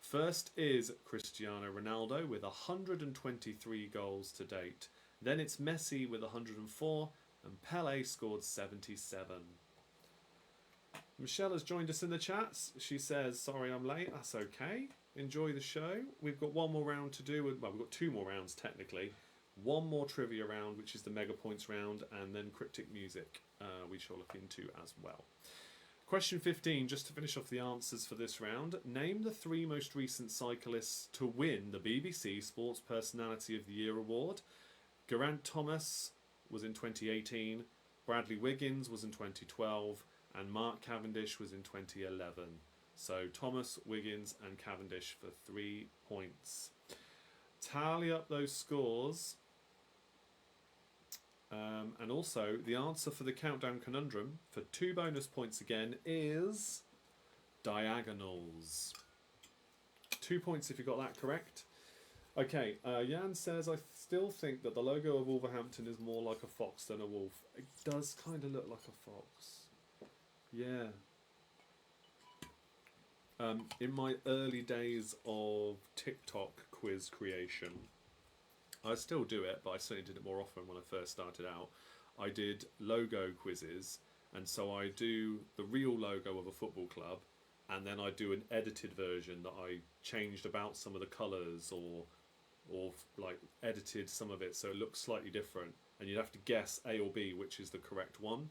[SPEAKER 1] First is Cristiano Ronaldo with 123 goals to date. Then it's Messi with 104 and Pele scored 77. Michelle has joined us in the chats. She says, sorry I'm late, that's okay. enjoy the show. We've got one more round to do. Well, we've got two more rounds technically. One more trivia round, which is the Mega Points round, and then cryptic music we shall look into as well. Question 15, just to finish off the answers for this round. Name the three most recent cyclists to win the BBC Sports Personality of the Year award. Geraint Thomas was in 2018, Bradley Wiggins was in 2012, and Mark Cavendish was in 2011. So Thomas, Wiggins and Cavendish for 3 points. Tally up those scores. And also, the answer for the countdown conundrum, for 2 bonus points again, is diagonals. 2 points if you got that correct. Okay, Jan says, I still think that the logo of Wolverhampton is more like a fox than a wolf. It does kind of look like a fox. Yeah. In my early days of TikTok quiz creation, I still do it, but I certainly did it more often when I first started out. I did logo quizzes, and so I do the real logo of a football club, and then I do an edited version that I changed about some of the colours or like edited some of it so it looks slightly different, and you'd have to guess A or B which is the correct one.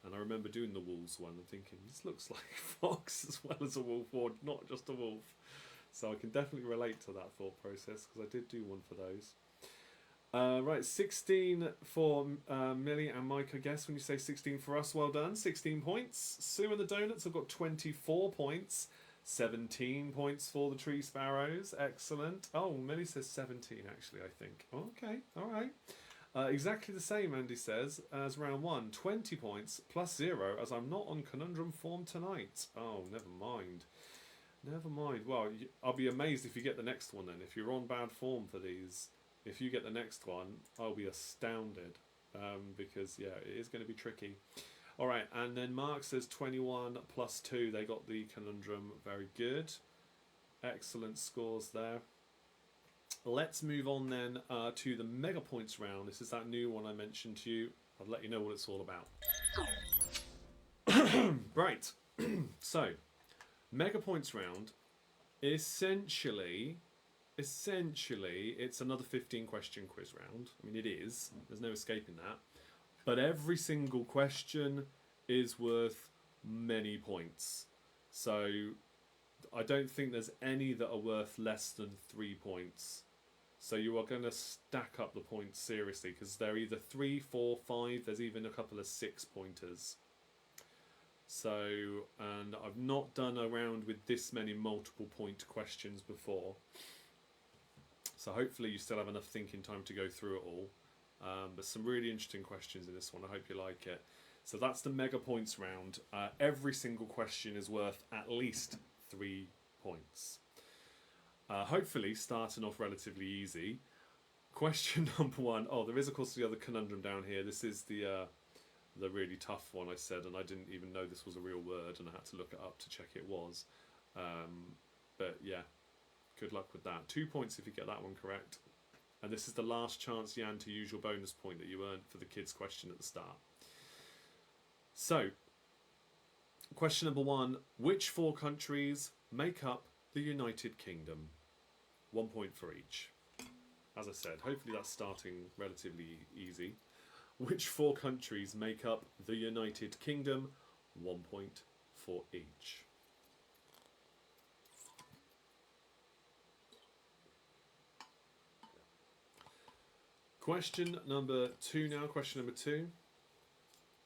[SPEAKER 1] And I remember doing the wolves one and thinking, this looks like a fox as well as a wolf, or not just a wolf. So I can definitely relate to that thought process, because I did do one for those. Right, 16 for Millie and Mike, I guess, when you say 16 for us. Well done, 16 points. Sue and the Donuts have got 24 points. 17 points for the Tree Sparrows. Excellent. Oh, Millie says 17, actually, I think. Okay, all right. Exactly the same, Andy says, as round 1. 20 points plus 0, as I'm not on conundrum form tonight. Oh, never mind. Never mind. Well, I'll be amazed if you get the next one then. If you're on bad form for these, if you get the next one, I'll be astounded. Because, yeah, it is going to be tricky. All right, and then Mark says 21 plus 2. They got the conundrum. Very good. Excellent scores there. Let's move on then to the Mega Points round. This is that new one I mentioned to you. I'll let you know what it's all about. Right. So, Mega Points round, essentially, it's another 15 question quiz round. I mean, it is. There's no escaping that. But every single question is worth many points. So I don't think there's any that are worth less than 3 points. So you are going to stack up the points seriously, because they're either 3, 4, 5, there's even a couple of 6 pointers. So, and I've not done a round with this many multiple point questions before. So hopefully you still have enough thinking time to go through it all. But some really interesting questions in this one. I hope you like it. So that's the Mega Points round. Every single question is worth at least 3 points. Hopefully starting off relatively easy. Question number 1. Oh, there is of course the other conundrum down here. This is the really tough one I said, and I didn't even know this was a real word, and I had to look it up to check it was. But yeah, good luck with that. 2 points if you get that one correct. And this is the last chance, Jan, to use your bonus point that you earned for the kids' question at the start. So, question number 1. Which 4 countries make up the United Kingdom? 1 point for each. As I said, hopefully that's starting relatively easy. Which 4 countries make up the United Kingdom? 1 point for each. Question number 2 now. Question number 2.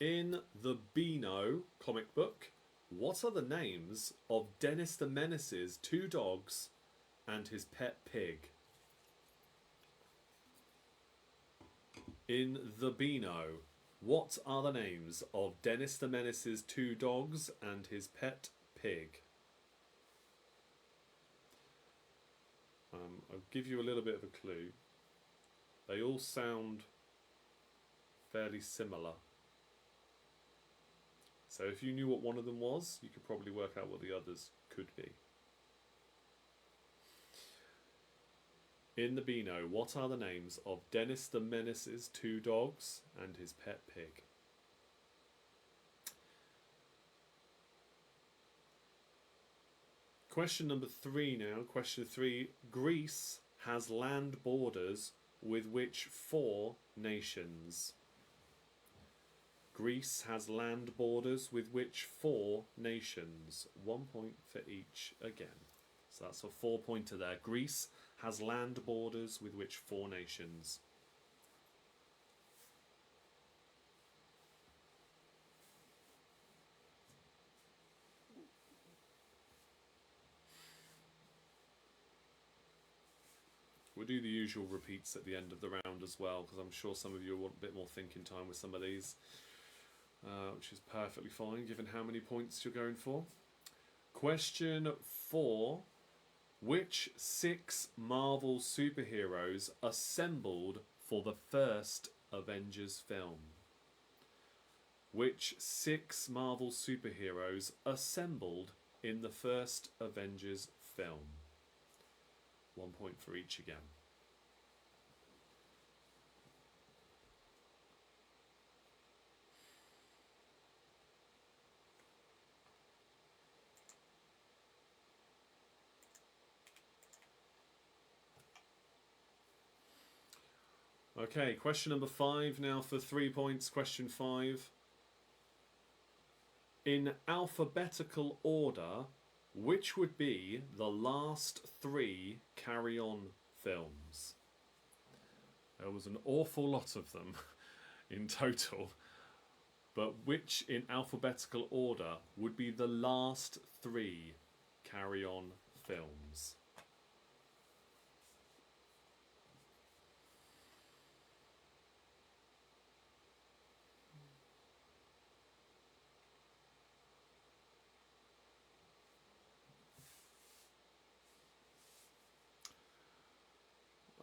[SPEAKER 1] In the Beano comic book, what are the names of Dennis the Menace's 2 dogs and his pet pig? In the Beano, what are the names of Dennis the Menace's 2 dogs and his pet pig? I'll give you a little bit of a clue. They all sound fairly similar. So if you knew what one of them was, you could probably work out what the others could be. In the Beano, what are the names of Dennis the Menace's 2 dogs and his pet pig? Question number 3 now. Question 3. Greece has land borders with which 4 nations? Greece has land borders with which 4 nations? 1 point for each again. So that's a 4-pointer there. Greece has land borders with which 4 nations? We'll do the usual repeats at the end of the round as well, because I'm sure some of you want a bit more thinking time with some of these, which is perfectly fine given how many points you're going for. Question 4. Which 6 Marvel superheroes assembled for the first Avengers film? Which 6 Marvel superheroes assembled in the first Avengers film? 1 point for each again. Okay, question number 5 now for 3 points. Question 5. In alphabetical order, which would be the last 3 Carry On films? There was an awful lot of them in total, but which in alphabetical order would be the last 3 Carry On films?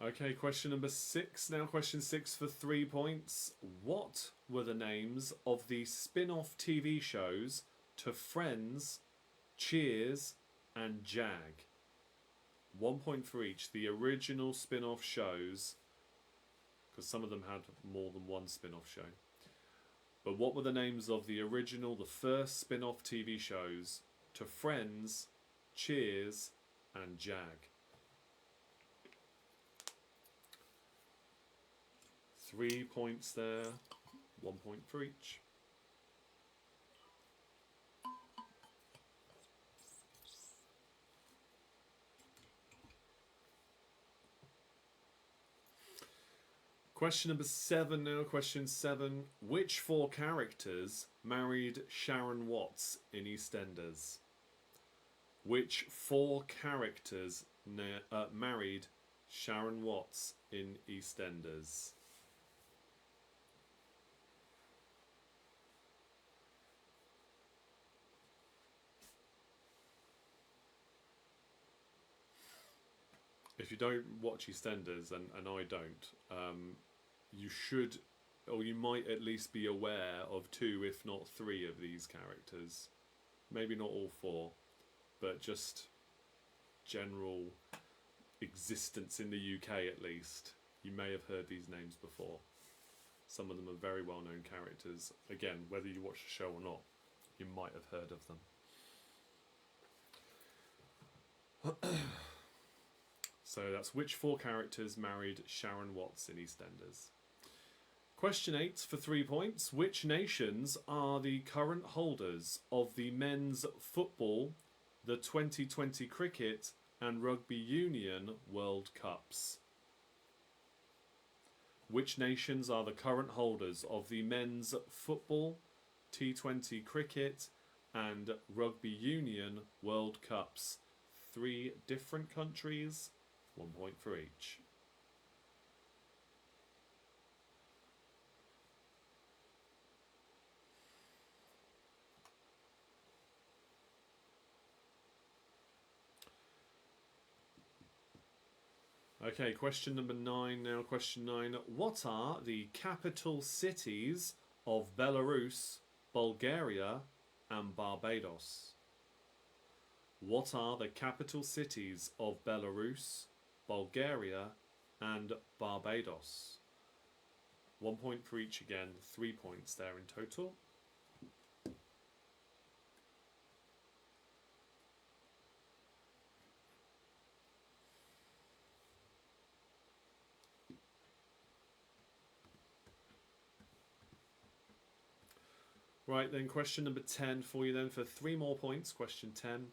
[SPEAKER 1] Okay, question number 6 now. Question 6 for 3 points. What were the names of the spin-off TV shows to Friends, Cheers and Jag? 1 point for each. The original spin-off shows, because some of them had more than one spin-off show. But what were the names of the first spin-off TV shows to Friends, Cheers and Jag? 3 points there, 1 point for each. Question number 7 now. Question 7. Which 4 characters married Sharon Watts in EastEnders? Which 4 characters married Sharon Watts in EastEnders? If you don't watch EastEnders, and I don't, you should, or you might at least be aware of 2, if not 3 of these characters. Maybe not all 4, but just general existence in the UK at least. You may have heard these names before. Some of them are very well-known characters. Again, whether you watch the show or not, you might have heard of them. So that's which 4 characters married Sharon Watts in EastEnders. Question 8 for 3 points. Which nations are the current holders of the men's football, the 2020 cricket and rugby union World Cups? Which nations are the current holders of the men's football, T20 cricket and rugby union World Cups? 3 different countries. 1 point for each. Okay, question number 9 now. Question 9. What are the capital cities of Belarus, Bulgaria and Barbados? What are the capital cities of Belarus, Bulgaria and Barbados? 1 point for each again, 3 points there in total. Right, then question number 10 for you then for 3 more points. Question 10.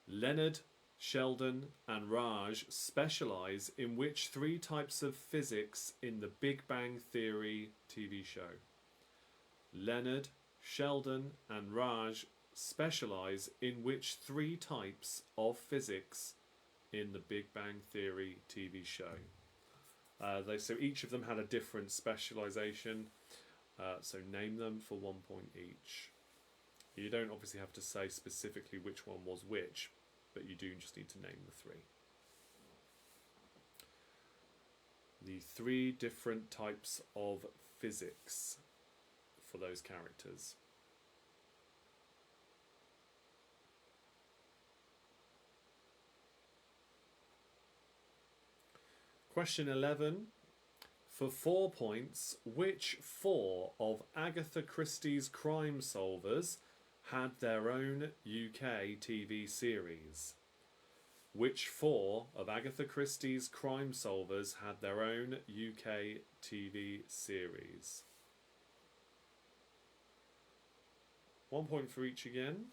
[SPEAKER 1] Leonard, Sheldon and Raj specialise in which 3 types of physics in the Big Bang Theory TV show? Leonard, Sheldon and Raj specialise in which 3 types of physics in the Big Bang Theory TV show? So each of them had a different specialisation. So name them for 1 point each. You don't obviously have to say specifically which one was which, but you do just need to name the 3. The 3 different types of physics for those characters. Question 11. For 4 points, which 4 of Agatha Christie's crime solvers had their own UK TV series? Which 4 of Agatha Christie's crime solvers had their own UK TV series? 1 point for each again.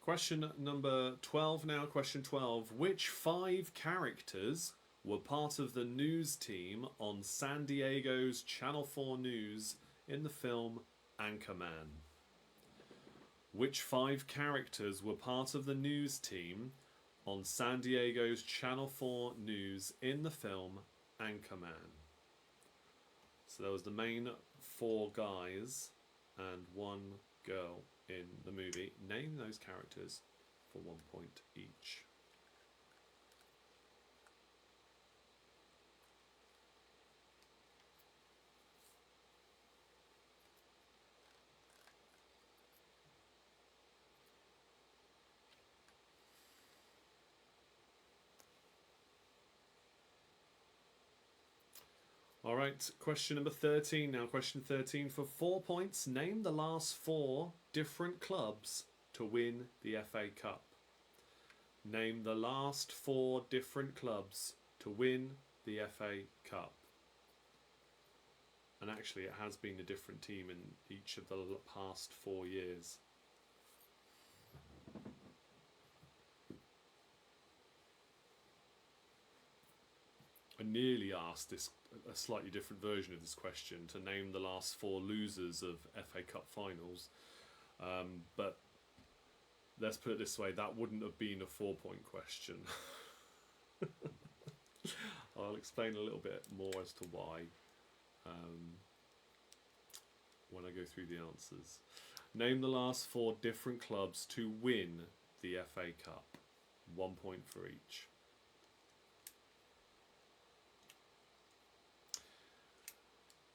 [SPEAKER 1] Question number 12 now. Question 12. Which 5 characters were part of the news team on San Diego's Channel 4 News in the film Anchorman? Which 5 characters were part of the news team on San Diego's Channel 4 News in the film Anchorman? So there was the main 4 guys and 1 girl in the movie. Name those characters for 1 point each. All right, question number 13 now. Question 13 for 4 points. Name the last 4 different clubs to win the FA Cup. Name the last 4 different clubs to win the FA Cup. And actually it has been a different team in each of the past 4 years. I nearly asked a slightly different version of this question to name the last 4 losers of FA Cup finals, but let's put it this way, that wouldn't have been a 4-point question. I'll explain a little bit more as to why when I go through the answers. Name the last 4 different clubs to win the FA Cup. 1 point for each.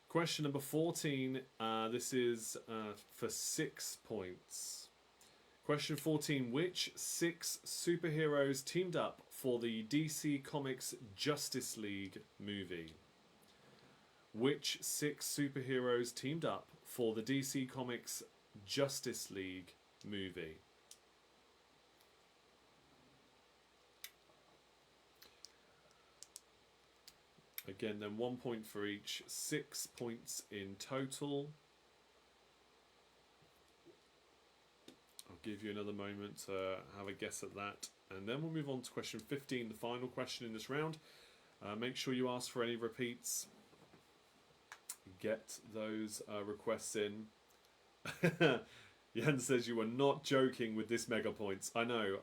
[SPEAKER 1] Question number 14, this is for 6 points. Question 14, which 6 superheroes teamed up for the DC Comics Justice League movie? Which 6 superheroes teamed up for the DC Comics Justice League movie? Again, then 1 point for each, 6 points in total. I'll give you another moment to have a guess at that. And then we'll move on to question 15, the final question in this round. Make sure you ask for any repeats. Get those requests in. Jan says you were not joking with this mega points. I know.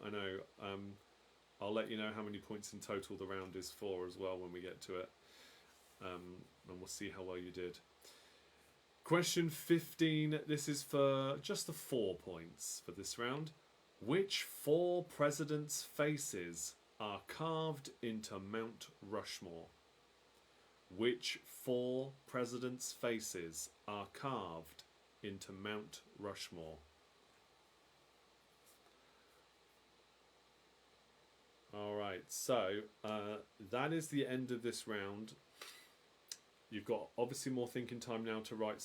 [SPEAKER 1] I'll let you know how many points in total the round is for as well when we get to it. And we'll see how well you did. Question 15, this is for just the 4 points for this round. Which 4 presidents' faces are carved into Mount Rushmore? Which 4 presidents' faces are carved into Mount Rushmore? Alright, so that is the end of this round. You've got obviously more thinking time now to write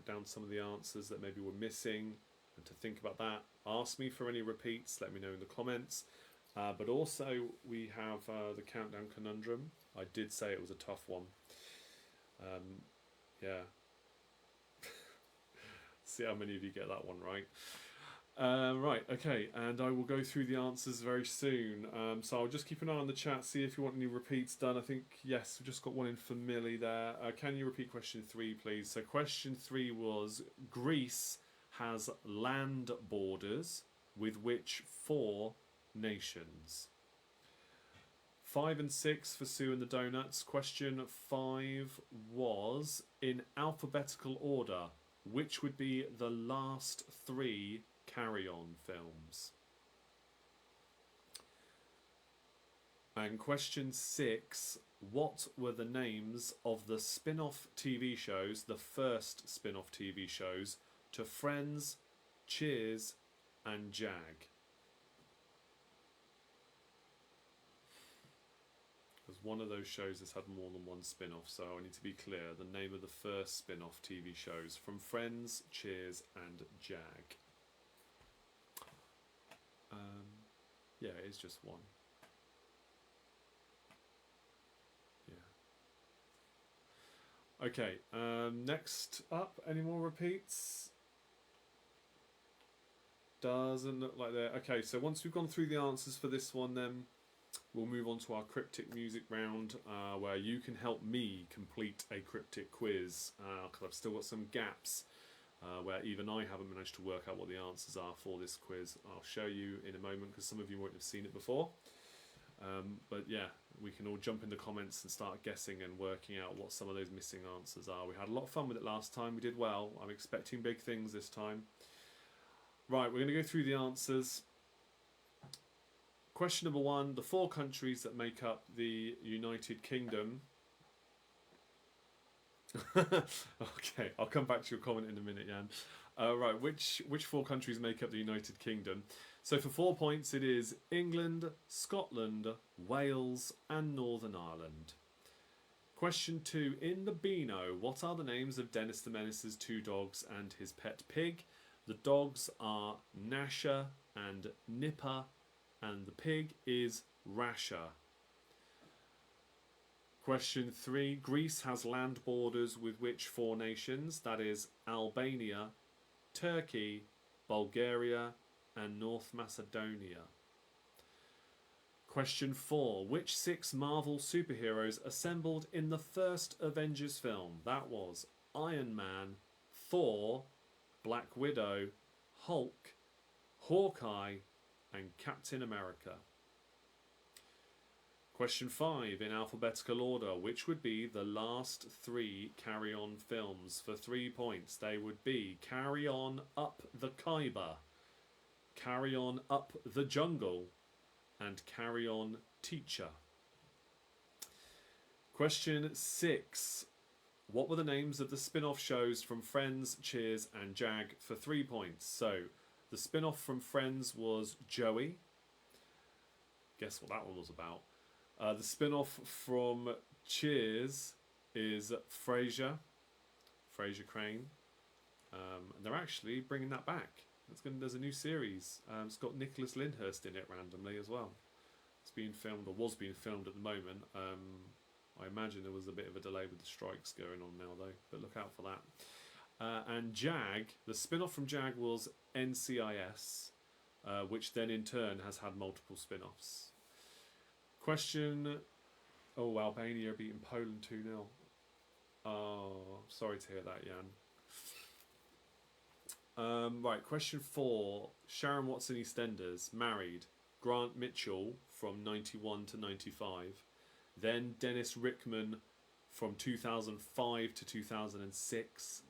[SPEAKER 1] down some of the answers that maybe were missing and to think about that. Ask me for any repeats, let me know in the comments. But also, we have the Countdown Conundrum. I did say it was a tough one. Yeah. See how many of you get that one right. Right, okay, and I will go through the answers very soon. So I'll just keep an eye on the chat, see if you want any repeats done. I think, yes, we've just got one in for Millie there. Can you repeat question 3, please? So question 3 was, Greece has land borders with which 4 nations? 5 and 6 for Sue and the Donuts. Question 5 was, in alphabetical order, which would be the last 3 Carry-On films? And question 6, what were the names of the spin-off TV shows, the first spin-off TV shows, to Friends, Cheers and Jag? Because one of those shows has had more than one spin-off, so I need to be clear. The name of the first spin-off TV shows from Friends, Cheers and Jag. Yeah, it is just one. Yeah. Okay, next up, any more repeats? Doesn't look like there. Okay, so once we've gone through the answers for this one, then we'll move on to our cryptic music round, where you can help me complete a cryptic quiz, because I've still got some gaps where even I haven't managed to work out what the answers are for this quiz. I'll show you in a moment, because some of you won't have seen it before. But yeah, we can all jump in the comments and start guessing and working out what some of those missing answers are. We had a lot of fun with it last time. We did well. I'm expecting big things this time. Right, we're going to go through the answers. Question number 1, the 4 countries that make up the United Kingdom. Okay, I'll come back to your comment in a minute, Jan. Right, which 4 countries make up the United Kingdom? So for 4 points, it is England, Scotland, Wales and Northern Ireland. Question 2, in the Beano, what are the names of Dennis the Menace's 2 dogs and his pet pig? The dogs are Nasha and Nipper, and the pig is Rasha. Question 3, Greece has land borders with which 4 nations? That is Albania, Turkey, Bulgaria and North Macedonia. Question 4, which 6 Marvel superheroes assembled in the first Avengers film? That was Iron Man, Thor, Black Widow, Hulk, Hawkeye and Captain America. Question 5, in alphabetical order, which would be the last 3 Carry-On films? For 3 points, they would be Carry On Up the Khyber, Carry On Up the Jungle, and Carry On Teacher. Question 6, what were the names of the spin-off shows from Friends, Cheers and Jag? For 3 points. So, the spin-off from Friends was Joey. Guess what that one was about. The spin-off from Cheers is Frasier Crane. And they're actually bringing that back. There's a new series. It's got Nicholas Lyndhurst in it randomly as well. It's being filmed, or was being filmed at the moment. I imagine there was a bit of a delay with the strikes going on now though, but look out for that. And Jag, the spin-off from Jag was NCIS, which then in turn has had multiple spin-offs. Question, oh, Albania are beating Poland 2-0. Oh, sorry to hear that, Jan. Right, question 4. Sharon Watson EastEnders, married Grant Mitchell from 91 to 95. Then Dennis Rickman from 2005 to 2006.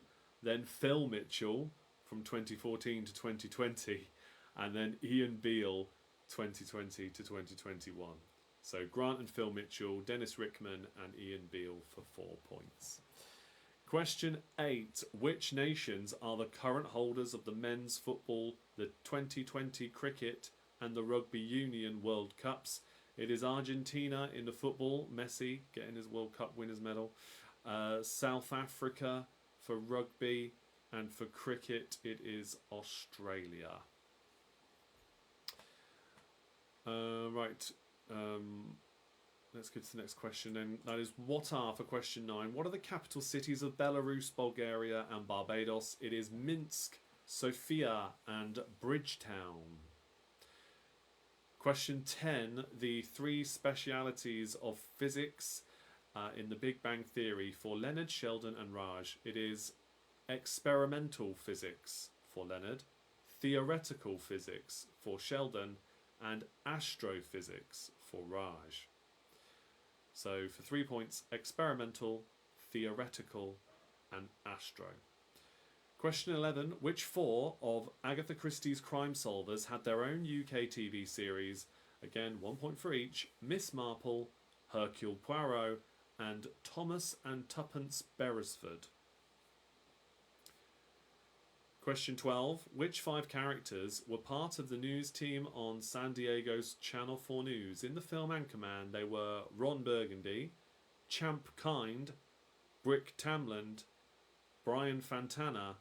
[SPEAKER 1] Then Phil Mitchell from 2014 to 2020. And then Ian Beale 2020 to 2021. So Grant and Phil Mitchell, Dennis Rickman and Ian Beale for 4 points. Question 8. Which nations are the current holders of the men's football, the 2020 cricket and the rugby union World Cups? It is Argentina in the football, Messi getting his World Cup winners medal. South Africa for rugby, And for cricket, it is Australia. Right. Let's go to the next question. And that is, what are, for question 9, what are the capital cities of Belarus, Bulgaria, and Barbados? It is Minsk, Sofia, and Bridgetown. Question 10, the 3 specialities of physics in the Big Bang Theory for Leonard, Sheldon, and Raj. It is experimental physics for Leonard, theoretical physics for Sheldon, and astrophysics for Raj. So for 3 points, experimental, theoretical, and astro. Question 11, which 4 of Agatha Christie's crime solvers had their own UK TV series? Again, 1 point for each. Miss Marple, Hercule Poirot, and Thomas and Tuppence Beresford. Question 12, which 5 characters were part of the news team on San Diego's Channel 4 News? In the film Anchorman, they were Ron Burgundy, Champ Kind, Brick Tamland, Brian Fantana,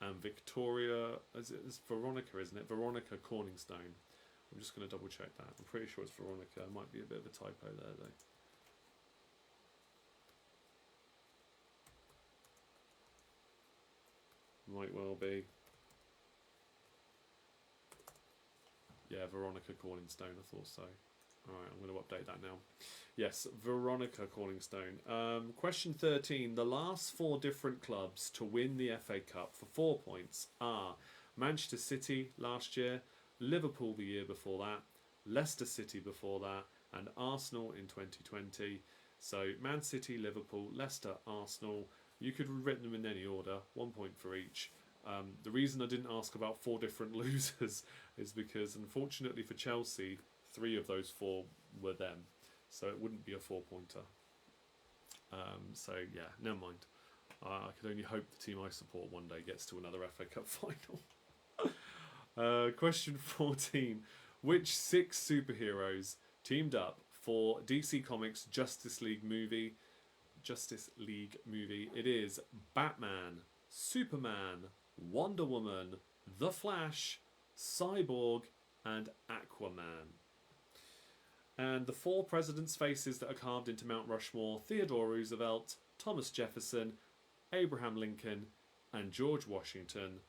[SPEAKER 1] and Victoria, it's Veronica, isn't it? Veronica Corningstone. I'm just going to double check that. I'm pretty sure it's Veronica. It might be a bit of a typo there, though. Might well be. Yeah, Veronica Corningstone, I thought so. Alright, I'm going to update that now. Yes, Veronica Corningstone. Question 13. The last 4 different clubs to win the FA Cup for 4 points are Manchester City last year, Liverpool the year before that, Leicester City before that, and Arsenal in 2020. So Man City, Liverpool, Leicester, Arsenal. You could have written them in any order, 1 point for each. The reason I didn't ask about 4 different losers is because, unfortunately for Chelsea, 3 of those 4 were them. So it wouldn't be a 4-pointer. So, yeah, never mind. I could only hope the team I support one day gets to another FA Cup final. Question 14. Which 6 superheroes teamed up for DC Comics Justice League movie? It is Batman, Superman, Wonder Woman, The Flash, Cyborg, and Aquaman. And the 4 presidents' faces that are carved into Mount Rushmore: Theodore Roosevelt, Thomas Jefferson, Abraham Lincoln, and George Washington,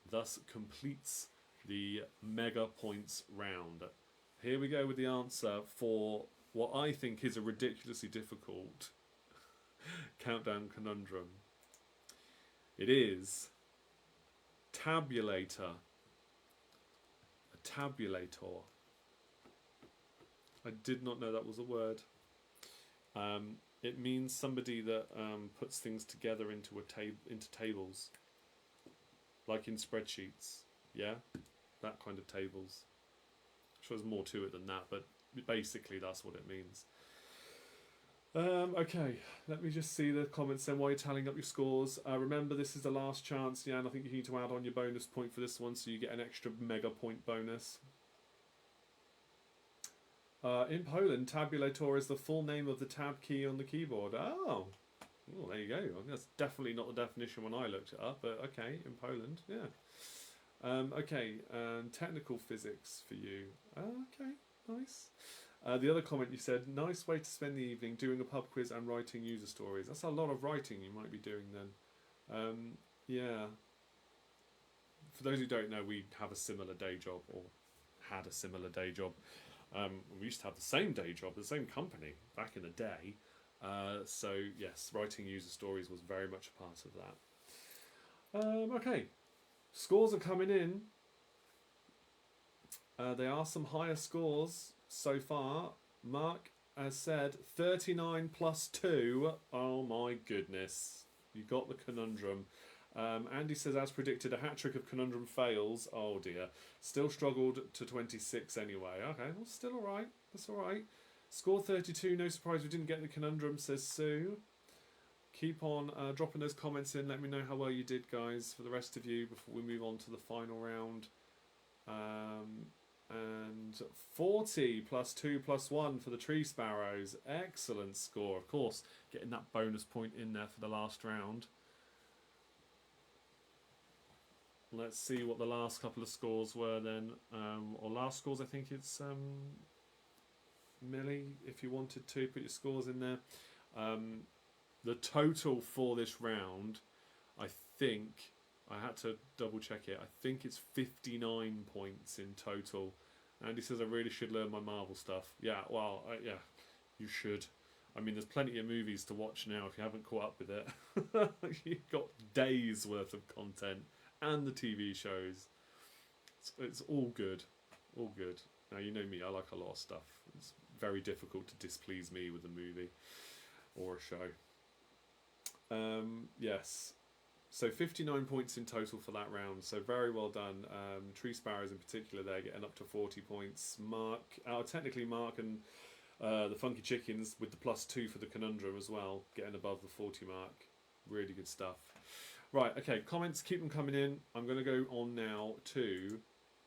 [SPEAKER 1] thus completes the mega points round. Here we go with the answer for what I think is a ridiculously difficult countdown conundrum. It is tabulator. A tabulator. I did not know that was a word. It means somebody that puts things together into into tables, like in spreadsheets. Yeah, that kind of tables. I'm sure there's more to it than that, but basically that's what it means. Okay, let me just see the comments then while you're tallying up your scores. Remember, this is the last chance, Jan. I think you need to add on your bonus point for this one, so you get an extra mega point bonus. In Poland, tabulator is the full name of the tab key on the keyboard. Oh, well, there you go. That's definitely not the definition when I looked it up, but okay, in Poland, yeah. Okay, technical physics for you. Okay, nice. The other comment you said, nice way to spend the evening doing a pub quiz and writing user stories. That's a lot of writing you might be doing then. Yeah. For those who don't know, we have a similar day job, or had a similar day job. We used to have the same day job, the same company back in the day. So yes, writing user stories was very much a part of that. Okay, scores are coming in. There are some higher scores so far. Mark has said 39 plus 2. Oh my goodness. You got the conundrum. Andy says, as predicted, a hat-trick of conundrum fails. Oh dear. Still struggled to 26 anyway. Okay, well, still alright. That's alright. Score 32. No surprise we didn't get the conundrum, says Sue. Keep on dropping those comments in. Let me know how well you did, guys, for the rest of you before we move on to the final round. And 40 plus 2 plus 1 for the Tree Sparrows. Excellent score. Of course, getting that bonus point in there for the last round. let's see what the last couple of scores were then. Or last scores, I think it's Millie, if you wanted to put your scores in there. The total for this round, I think, I had to double check it, I think it's 59 points in total. Andy says I really should learn my Marvel stuff. Yeah, well, yeah, you should. I mean, there's plenty of movies to watch now if you haven't caught up with it. You've got days worth of content and the TV shows. It's all good. All good. Now, you know me, I like a lot of stuff. It's very difficult to displease me with a movie or a show. Yes. So 59 points in total for that round. So very well done. Tree Sparrows in particular, they're getting up to 40 points. Technically Mark and the Funky Chickens with the +2 for the conundrum as well, getting above the 40 mark. Really good stuff. Right, okay, comments, keep them coming in. I'm going to go on now to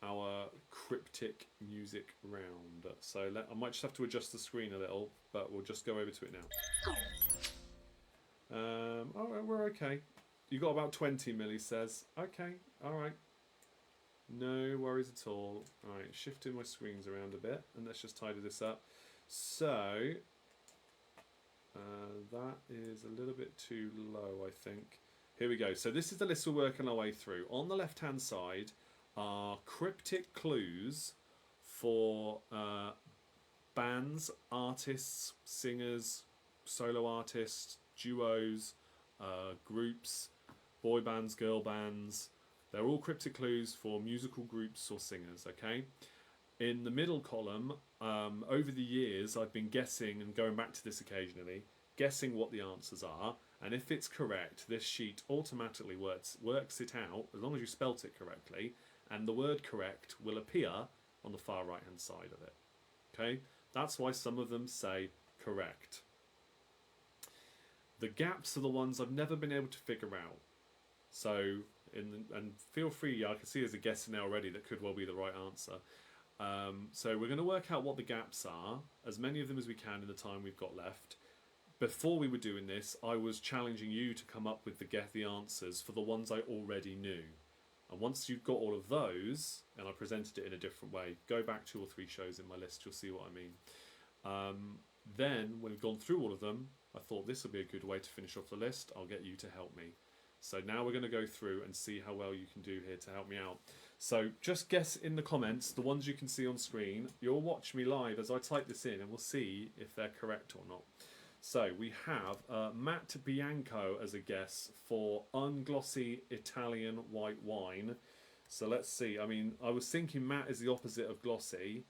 [SPEAKER 1] our cryptic music round. So I might just have to adjust the screen a little, but we'll just go over to it now. Alright, we're okay. You got about 20, Millie says. Okay, alright. No worries at all. Alright, shifting my screens around a bit, and let's just tidy this up. So, that is a little bit too low, I think. Here we go. So this is the list we're working our way through. On the left-hand side are cryptic clues for bands, artists, singers, solo artists, duos, groups, boy bands, girl bands. They're all cryptic clues for musical groups or singers, okay? In the middle column, over the years, I've been guessing, and going back to this occasionally, guessing what the answers are, and if it's correct, this sheet automatically works it out, as long as you spelt it correctly, and the word correct will appear on the far right-hand side of it. Okay? That's why some of them say correct. The gaps are the ones I've never been able to figure out. So, and feel free, I can see there's a guess now already that could well be the right answer. So we're going to work out what the gaps are, as many of them as we can in the time we've got left. Before we were doing this, I was challenging you to come up with the answers for the ones I already knew. And once you've got all of those, and I presented it in a different way, go back 2 or 3 shows in my list, you'll see what I mean. Then, when we've gone through all of them, I thought this would be a good way to finish off the list. I'll get you to help me. So now we're going to go through and see how well you can do here to help me out. So just guess in the comments, the ones you can see on screen. You'll watch me live as I type this in and we'll see if they're correct or not. So we have Matt Bianco as a guess for unglossy Italian white wine. So let's see. I mean, I was thinking matte is the opposite of glossy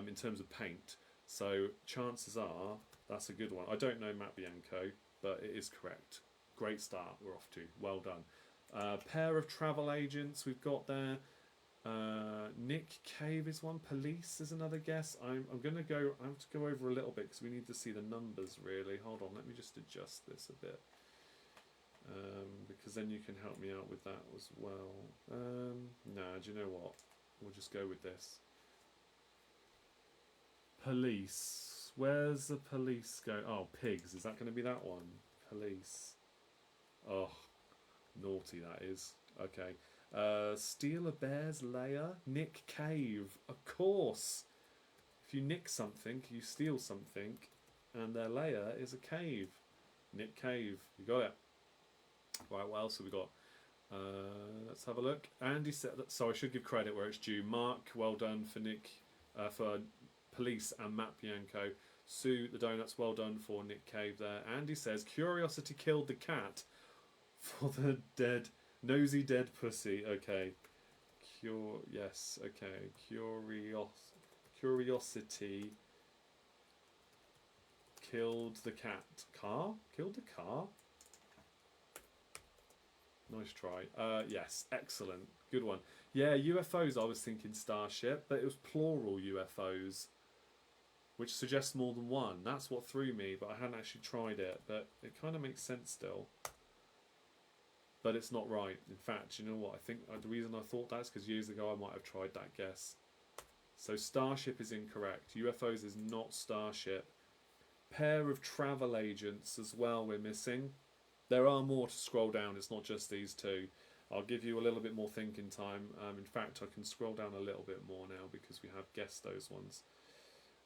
[SPEAKER 1] in terms of paint. So chances are that's a good one. I don't know Matt Bianco, but it is correct. Great start we're off to. Well done. Pair of travel agents we've got there. Nick Cave is one. Police is another guess. I'm going to go... I have to go over a little bit because we need to see the numbers really. Hold on, let me just adjust this a bit. Because then you can help me out with that as well. Nah, do you know what? We'll just go with this. Police. Where's the police go? Oh, pigs. Is that going to be that one? Police. Oh, naughty that is. Okay. Steal a bear's lair. Nick Cave. Of course. If you nick something, you steal something, and their lair is a cave. Nick Cave. You got it. Right, what else have we got? Let's have a look. Andy said that, so I should give credit where it's due. Mark, well done for Nick, for Police and Matt Bianco. Sue, the Donuts, well done for Nick Cave there. Andy says, Curiosity killed the cat for the nosy dead pussy. Okay. Yes, okay. Curiosity killed the cat. Car? Killed the car? Nice try. Yes, excellent. Good one. Yeah, UFOs, I was thinking Starship, but it was plural UFOs, which suggests more than one. That's what threw me, but I hadn't actually tried it, but it kind of makes sense still. But it's not right. In fact, you know what? I think the reason I thought that is because years ago I might have tried that guess. So Starship is incorrect. UFOs is not Starship. Pair of travel agents as well we're missing. There are more to scroll down. It's not just these two. I'll give you a little bit more thinking time. In fact, I can scroll down a little bit more now because we have guessed those ones.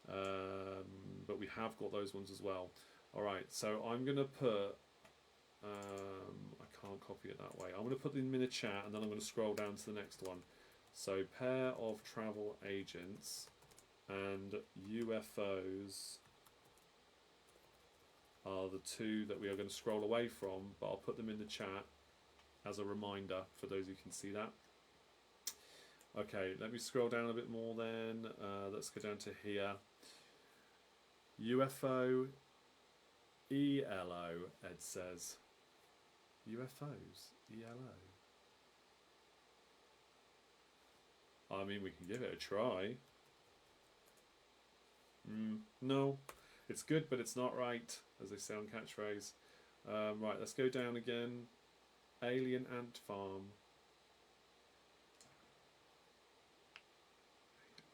[SPEAKER 1] But we have got those ones as well. Alright, so I'm going to put... I can't copy it that way. I'm going to put them in the chat and then I'm going to scroll down to the next one. So, pair of travel agents and UFOs are the two that we are going to scroll away from, but I'll put them in the chat as a reminder for those who can see that. Okay, let me scroll down a bit more then. Let's go down to here. UFO ELO, Ed says. UFOs ELO. I mean, we can give it a try. No, it's good, but it's not right, as they say on Catchphrase. Right, let's go down again. Alien Ant Farm.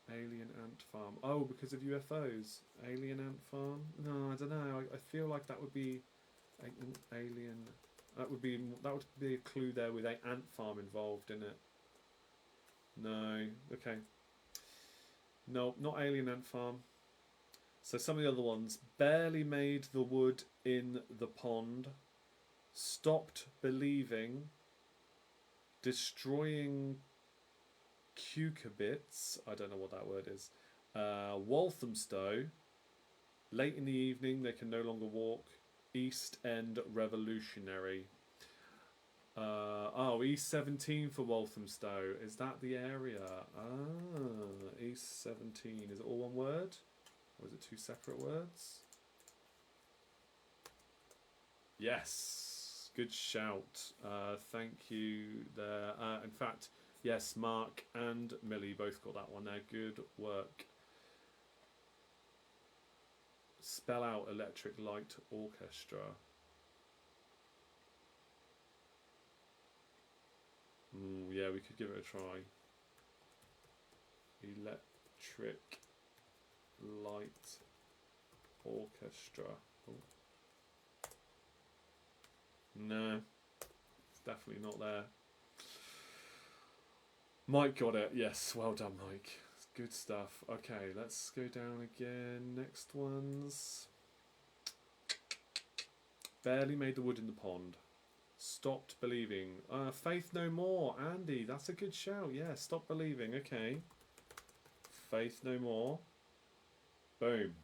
[SPEAKER 1] Alien Ant Farm. Oh, because of UFOs. Alien Ant Farm? No, I don't know. I feel like that would be alien. That would be a clue there with a ant farm involved in it. No. Okay. No, not Alien Ant Farm. So some of the other ones. Barely made the wood in the pond. Stopped believing. Destroying cucurbits. I don't know what that word is. Walthamstow. Late in the evening, they can no longer walk. East End Revolutionary. East 17 for Walthamstow. Is that the area? East 17. Is it all one word? Or is it two separate words? Yes. Good shout. Thank you there. In fact, yes, Mark and Millie both got that one there. Good work. Spell out Electric Light Orchestra. Yeah, we could give it a try. Electric Light Orchestra. Oh. No, it's definitely not there. Mike got it. Yes, well done, Mike. Good stuff. Okay, let's go down again. Next ones. Barely made the wood in the pond. Stopped believing. Faith no more. Andy, that's a good shout. Yeah, stop believing. Okay. Faith no more. Boom.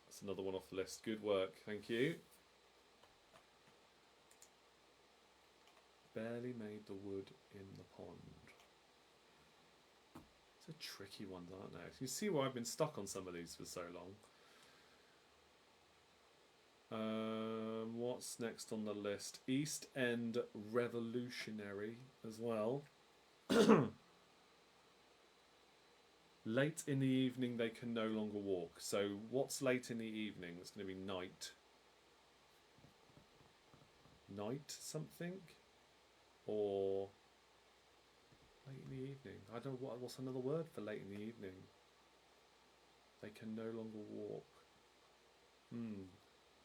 [SPEAKER 1] That's another one off the list. Good work. Thank you. Barely made the wood in the pond. These are tricky ones, aren't they? You see why I've been stuck on some of these for so long. What's next on the list? East End Revolutionary as well. Late in the evening, they can no longer walk. So what's late in the evening? It's going to be night. Night something? Or late in the evening? I don't know what's another word for late in the evening. They can no longer walk.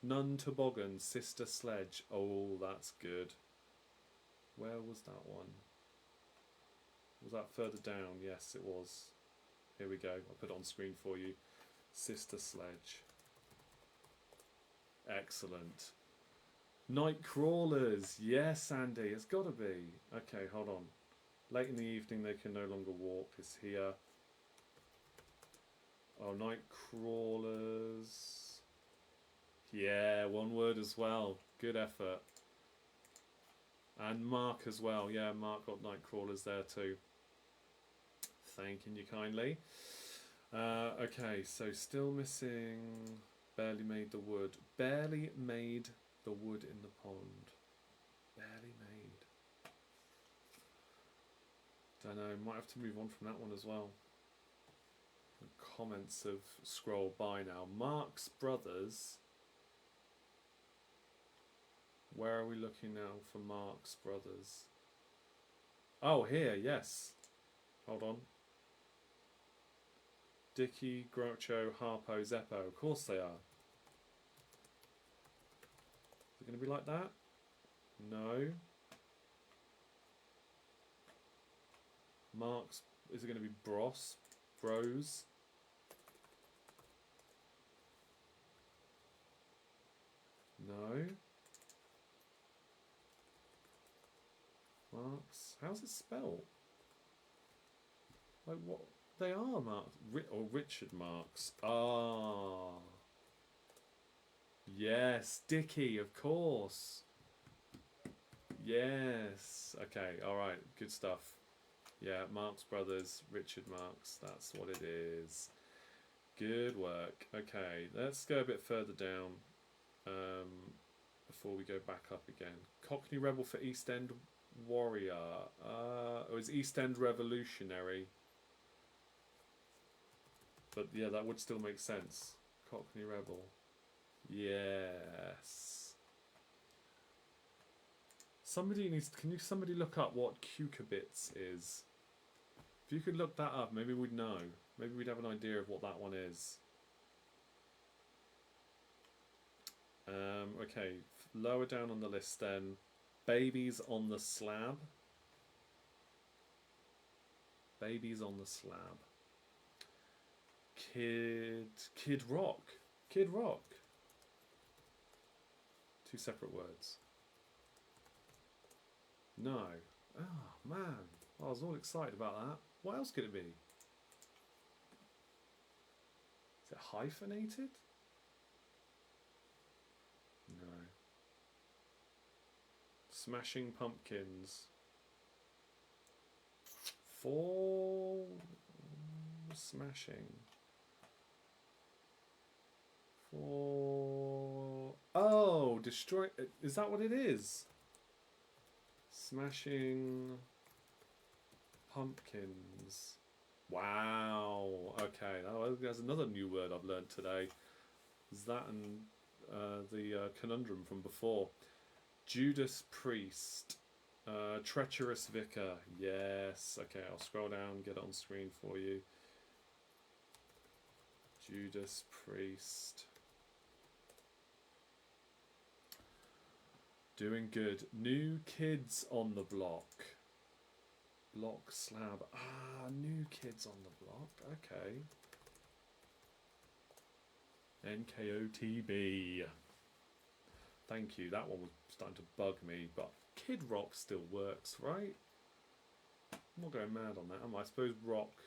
[SPEAKER 1] Nun Toboggan, Sister Sledge. Oh, that's good. Where was that one? Was that further down? Yes, it was. Here we go. I'll put it on screen for you. Sister Sledge. Excellent. Night Crawlers. Yes, Andy. It's got to be. Okay, hold on. Late in the evening, they can no longer walk. It's here. Oh, Night Crawlers. Yeah, one word as well. Good effort. And Mark as well. Yeah, Mark got Night Crawlers there too. Thanking you kindly. Okay, so still missing. Barely made the wood. Barely made the wood in the pond. Barely made. Don't know. Might have to move on from that one as well. The comments have scrolled by now. Marx Brothers. Where are we looking now for Marx Brothers? Oh, here, yes. Hold on. Dicky, Groucho, Harpo, Zeppo. Of course they are. Is it going to be like that? No. Marks, is it going to be Bros? Bros? No. Marks. How's it spelled? Like what? They are Marks. Or Richard Marks. Ah. Yes. Dickie, of course. Yes. Okay. Alright. Good stuff. Yeah. Marx Brothers. Richard Marx. That's what it is. Good work. Okay. Let's go a bit further down. Before we go back up again. Cockney Rebel for East End Warrior. It was East End Revolutionary. But yeah, that would still make sense. Cockney Rebel. Yes. Somebody needs. Can somebody look up what cucurbits is? If you could look that up, maybe we'd know. Maybe we'd have an idea of what that one is. Okay, lower down on the list then. Babies on the Slab. Babies on the Slab. Kid Rock. Kid Rock. Two separate words. No. Oh, man. I was all excited about that. What else could it be? Is it hyphenated? No. Smashing Pumpkins. Smashing. Oh, destroy. Is that what it is? Smashing Pumpkins. Wow. Okay, that's another new word I've learned today. Is that and the conundrum from before? Judas Priest. Treacherous Vicar. Yes. Okay, I'll scroll down, get it on screen for you. Judas Priest. Doing good. New Kids on the Block. Block Slab. Ah, New Kids on the Block. Okay. NKOTB. Thank you. That one was starting to bug me, but Kid Rock still works, right? I'm not going mad on that, am I? I suppose rock,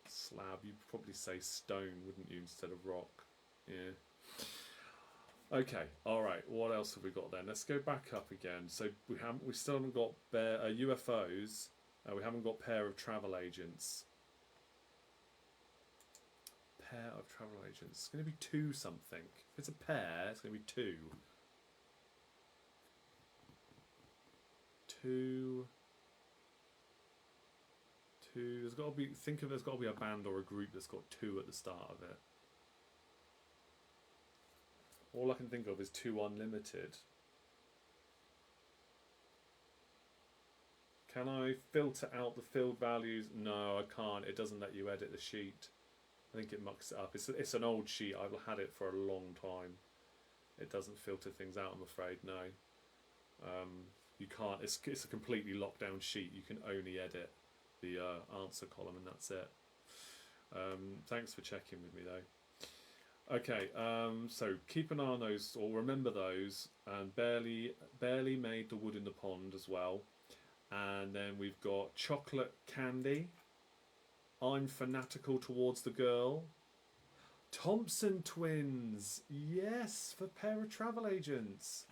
[SPEAKER 1] slab, you'd probably say stone, wouldn't you, instead of rock? Yeah. Okay, alright, what else have we got then? Let's go back up again. So we still haven't got UFOs, we haven't got pair of travel agents. Pair of travel agents. It's going to be two something. If it's a pair, it's going to be two. Two. There's got to be. Think of there's got to be a band or a group that's got two at the start of it. All I can think of is Two Unlimited. Can I filter out the filled values? No, I can't. It doesn't let you edit the sheet. I think it mucks it up. It's an old sheet. I've had it for a long time. It doesn't filter things out, I'm afraid. No, you can't. It's a completely locked down sheet. You can only edit the answer column, and that's it. Thanks for checking with me though. Okay, so keep an eye on those, or remember those. And barely made the wood in the pond as well. And then we've got chocolate candy. I'm fanatical towards the girl. Thompson twins. Yes, for pair of travel agents.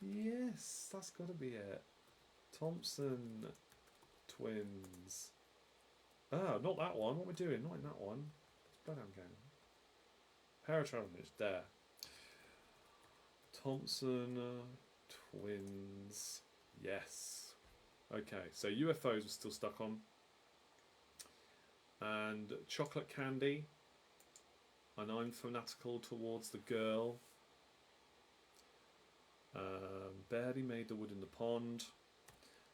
[SPEAKER 1] Yes, that's got to be it. Thompson twins. Ah, not that one. What are we doing? Not in that one. It's blood down game. Pair of travel agents. There. Thompson twins. Yes. Okay, so UFOs we're still stuck on. And chocolate candy. And I'm fanatical towards the girl. Barely made the wood in the pond.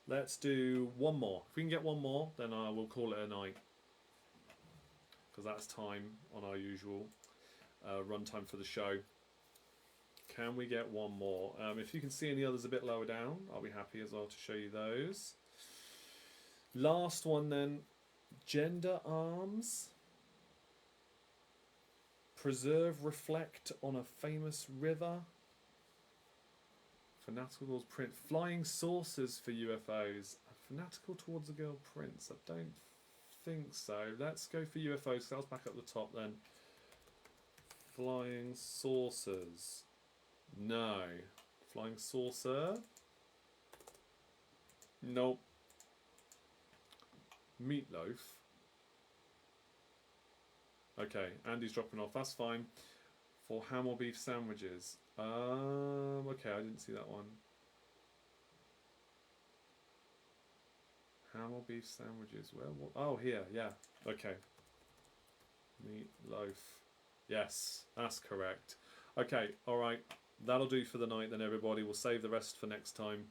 [SPEAKER 1] Let's do one more. If we can get one more, then I will call it a night. Because that's time on our usual runtime for the show. Can we get one more? If you can see any others a bit lower down, I'll be happy as well to show you those. Last one then. Gender arms. Preserve, reflect on a famous river. Fanatical towards print. Flying saucers for UFOs. Fanatical towards a girl prince. I don't think so. Let's go for UFOs. So that was back up the top then. Flying saucers. No. Flying saucer. Nope. Meatloaf. Okay, Andy's dropping off. That's fine. For ham or beef sandwiches. Okay, I didn't see that one. Ham or beef sandwiches. Where? What? Oh, here. Yeah. Okay. Meatloaf. Yes, that's correct. Okay, all right. That'll do for the night then, everybody. We'll save the rest for next time.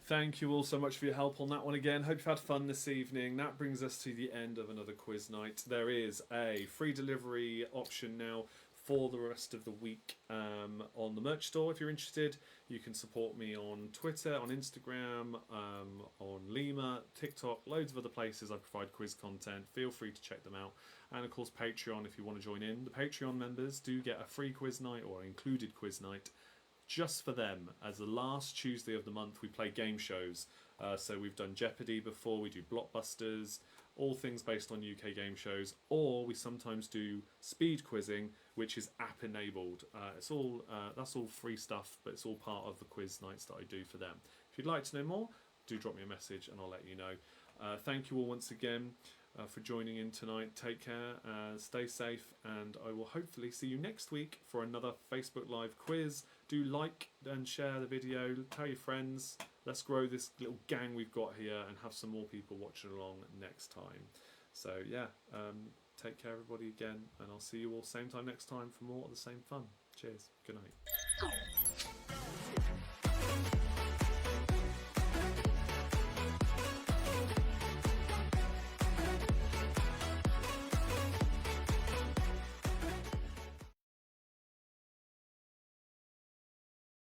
[SPEAKER 1] Thank you all so much for your help on that one again. Hope you've had fun this evening. That brings us to the end of another quiz night. There is a free delivery option now for the rest of the week on the merch store. If you're interested, you can support me on Twitter, on Instagram, on Lima, TikTok, loads of other places I provide quiz content. Feel free to check them out. And of course, Patreon if you want to join in. The Patreon members do get a free quiz night or included quiz night just for them. As the last Tuesday of the month, we play game shows. So we've done Jeopardy before, we do Blockbusters, all things based on UK game shows, or we sometimes do speed quizzing, which is app enabled. It's all that's all free stuff, but it's all part of the quiz nights that I do for them. If you'd like to know more, do drop me a message and I'll let you know. Thank you all once again for joining in tonight. Take care, stay safe, and I will hopefully see you next week for another Facebook Live quiz. Do like and share the video, tell your friends. Let's grow this little gang we've got here and have some more people watching along next time. So yeah, take care everybody again, and I'll see you all same time next time for more of the same fun. Cheers, good night.